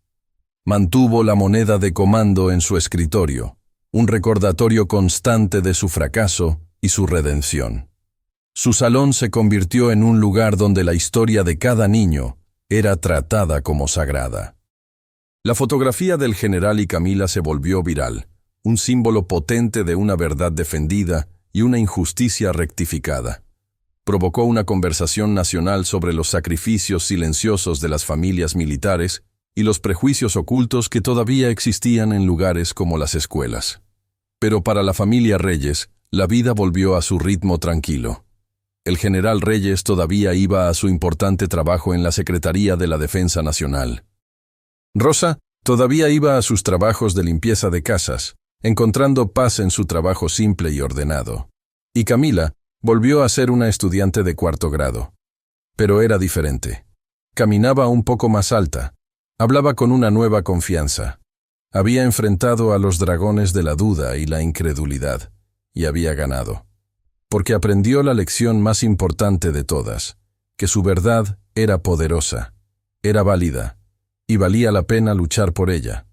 Speaker 1: Mantuvo la moneda de comando en su escritorio, un recordatorio constante de su fracaso y su redención. Su salón se convirtió en un lugar donde la historia de cada niño era tratada como sagrada. La fotografía del general y Camila se volvió viral, un símbolo potente de una verdad defendida y una injusticia rectificada. Provocó una conversación nacional sobre los sacrificios silenciosos de las familias militares y los prejuicios ocultos que todavía existían en lugares como las escuelas. Pero para la familia Reyes, la vida volvió a su ritmo tranquilo. El general Reyes todavía iba a su importante trabajo en la Secretaría de la Defensa Nacional. Rosa todavía iba a sus trabajos de limpieza de casas, encontrando paz en su trabajo simple y ordenado. Y Camila volvió a ser una estudiante de 4º grado. Pero era diferente. Caminaba un poco más alta, hablaba con una nueva confianza. Había enfrentado a los dragones de la duda y la incredulidad, y había ganado. Porque aprendió la lección más importante de todas, que su verdad era poderosa, era válida, y valía la pena luchar por ella.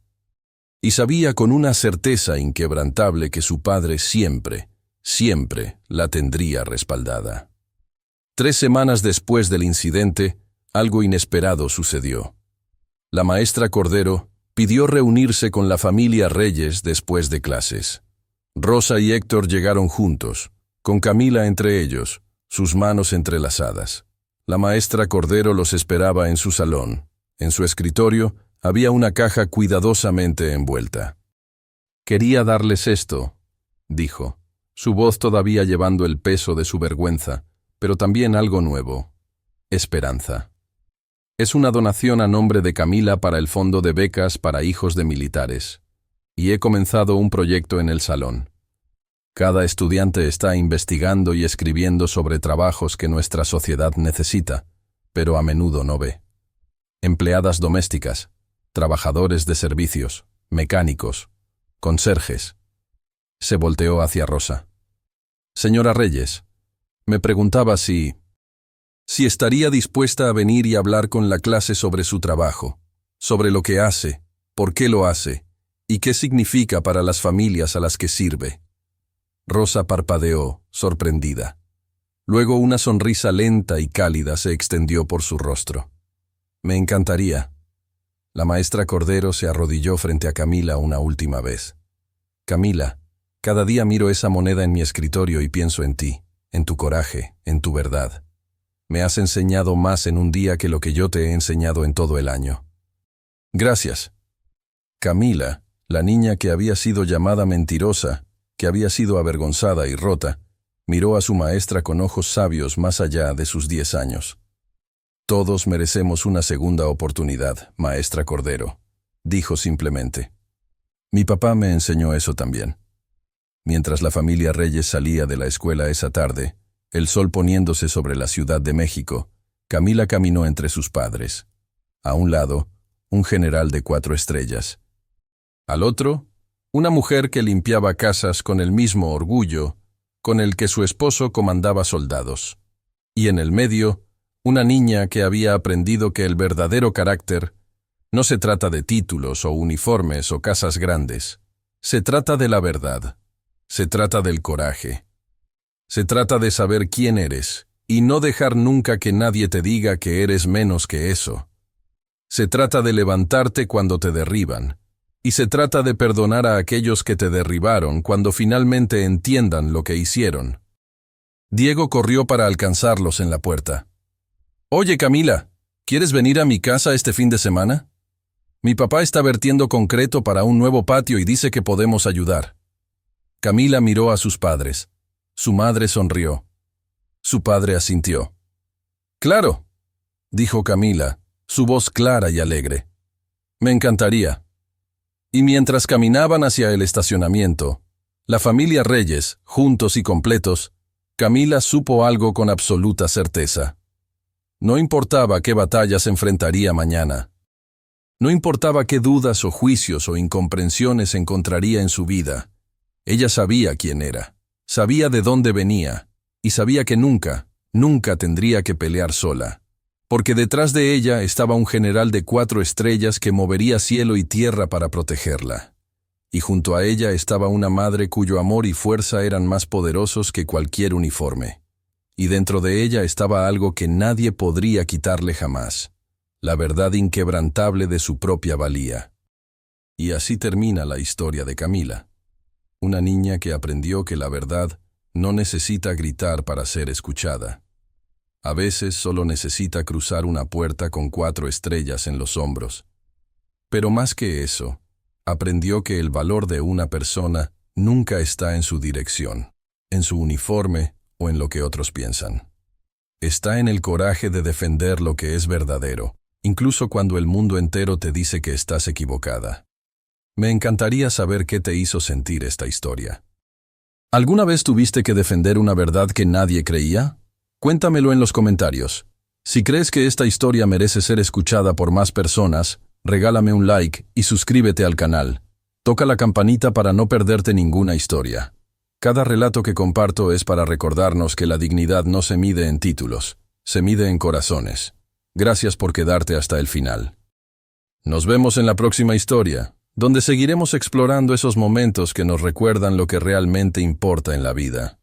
Speaker 1: Y sabía con una certeza inquebrantable que su padre siempre la tendría respaldada. 3 semanas después del incidente, algo inesperado sucedió. La maestra Cordero pidió reunirse con la familia Reyes después de clases. Rosa y Héctor llegaron juntos, con Camila entre ellos, sus manos entrelazadas. La maestra Cordero los esperaba en su salón. En su escritorio había una caja cuidadosamente envuelta. «Quería darles esto», dijo, su voz todavía llevando el peso de su vergüenza, pero también algo nuevo: esperanza. Es una donación a nombre de Camila para el Fondo de Becas para Hijos de Militares. Y he comenzado un proyecto en el salón. Cada estudiante está investigando y escribiendo sobre trabajos que nuestra sociedad necesita, pero a menudo no ve. Empleadas domésticas, trabajadores de servicios, mecánicos, conserjes. Se volteó hacia Rosa. Señora Reyes, me preguntaba si estaría dispuesta a venir y hablar con la clase sobre su trabajo, sobre lo que hace, por qué lo hace, y qué significa para las familias a las que sirve. Rosa parpadeó, sorprendida. Luego una sonrisa lenta y cálida se extendió por su rostro. Me encantaría. La maestra Cordero se arrodilló frente a Camila una última vez. Camila, cada día miro esa moneda en mi escritorio y pienso en ti, en tu coraje, en tu verdad. Me has enseñado más en un día que lo que yo te he enseñado en todo el año. Gracias. Camila, la niña que había sido llamada mentirosa, que había sido avergonzada y rota, miró a su maestra con ojos sabios más allá de sus 10 años. Todos merecemos una segunda oportunidad, maestra Cordero, dijo simplemente. Mi papá me enseñó eso también. Mientras la familia Reyes salía de la escuela esa tarde, el sol poniéndose sobre la Ciudad de México, Camila caminó entre sus padres. A un lado, un general de 4 estrellas. Al otro, una mujer que limpiaba casas con el mismo orgullo con el que su esposo comandaba soldados. Y en el medio, una niña que había aprendido que el verdadero carácter no se trata de títulos o uniformes o casas grandes. Se trata de la verdad. Se trata del coraje. Se trata de saber quién eres y no dejar nunca que nadie te diga que eres menos que eso. Se trata de levantarte cuando te derriban. Y se trata de perdonar a aquellos que te derribaron cuando finalmente entiendan lo que hicieron. Diego corrió para alcanzarlos en la puerta. Oye, Camila, ¿quieres venir a mi casa este fin de semana? Mi papá está vertiendo concreto para un nuevo patio y dice que podemos ayudar. Camila miró a sus padres. Su madre sonrió. Su padre asintió. Claro, dijo Camila, su voz clara y alegre. Me encantaría. Y mientras caminaban hacia el estacionamiento, la familia Reyes, juntos y completos, Camila supo algo con absoluta certeza. No importaba qué batallas enfrentaría mañana. No importaba qué dudas o juicios o incomprensiones encontraría en su vida. Ella sabía quién era, sabía de dónde venía, y sabía que nunca, nunca tendría que pelear sola. Porque detrás de ella estaba un general de 4 estrellas que movería cielo y tierra para protegerla. Y junto a ella estaba una madre cuyo amor y fuerza eran más poderosos que cualquier uniforme. Y dentro de ella estaba algo que nadie podría quitarle jamás, la verdad inquebrantable de su propia valía. Y así termina la historia de Camila. Una niña que aprendió que la verdad no necesita gritar para ser escuchada. A veces solo necesita cruzar una puerta con 4 estrellas en los hombros. Pero más que eso, aprendió que el valor de una persona nunca está en su dirección, en su uniforme o en lo que otros piensan. Está en el coraje de defender lo que es verdadero, incluso cuando el mundo entero te dice que estás equivocada. Me encantaría saber qué te hizo sentir esta historia. ¿Alguna vez tuviste que defender una verdad que nadie creía? Cuéntamelo en los comentarios. Si crees que esta historia merece ser escuchada por más personas, regálame un like y suscríbete al canal. Toca la campanita para no perderte ninguna historia. Cada relato que comparto es para recordarnos que la dignidad no se mide en títulos, se mide en corazones. Gracias por quedarte hasta el final. Nos vemos en la próxima historia, donde seguiremos explorando esos momentos que nos recuerdan lo que realmente importa en la vida.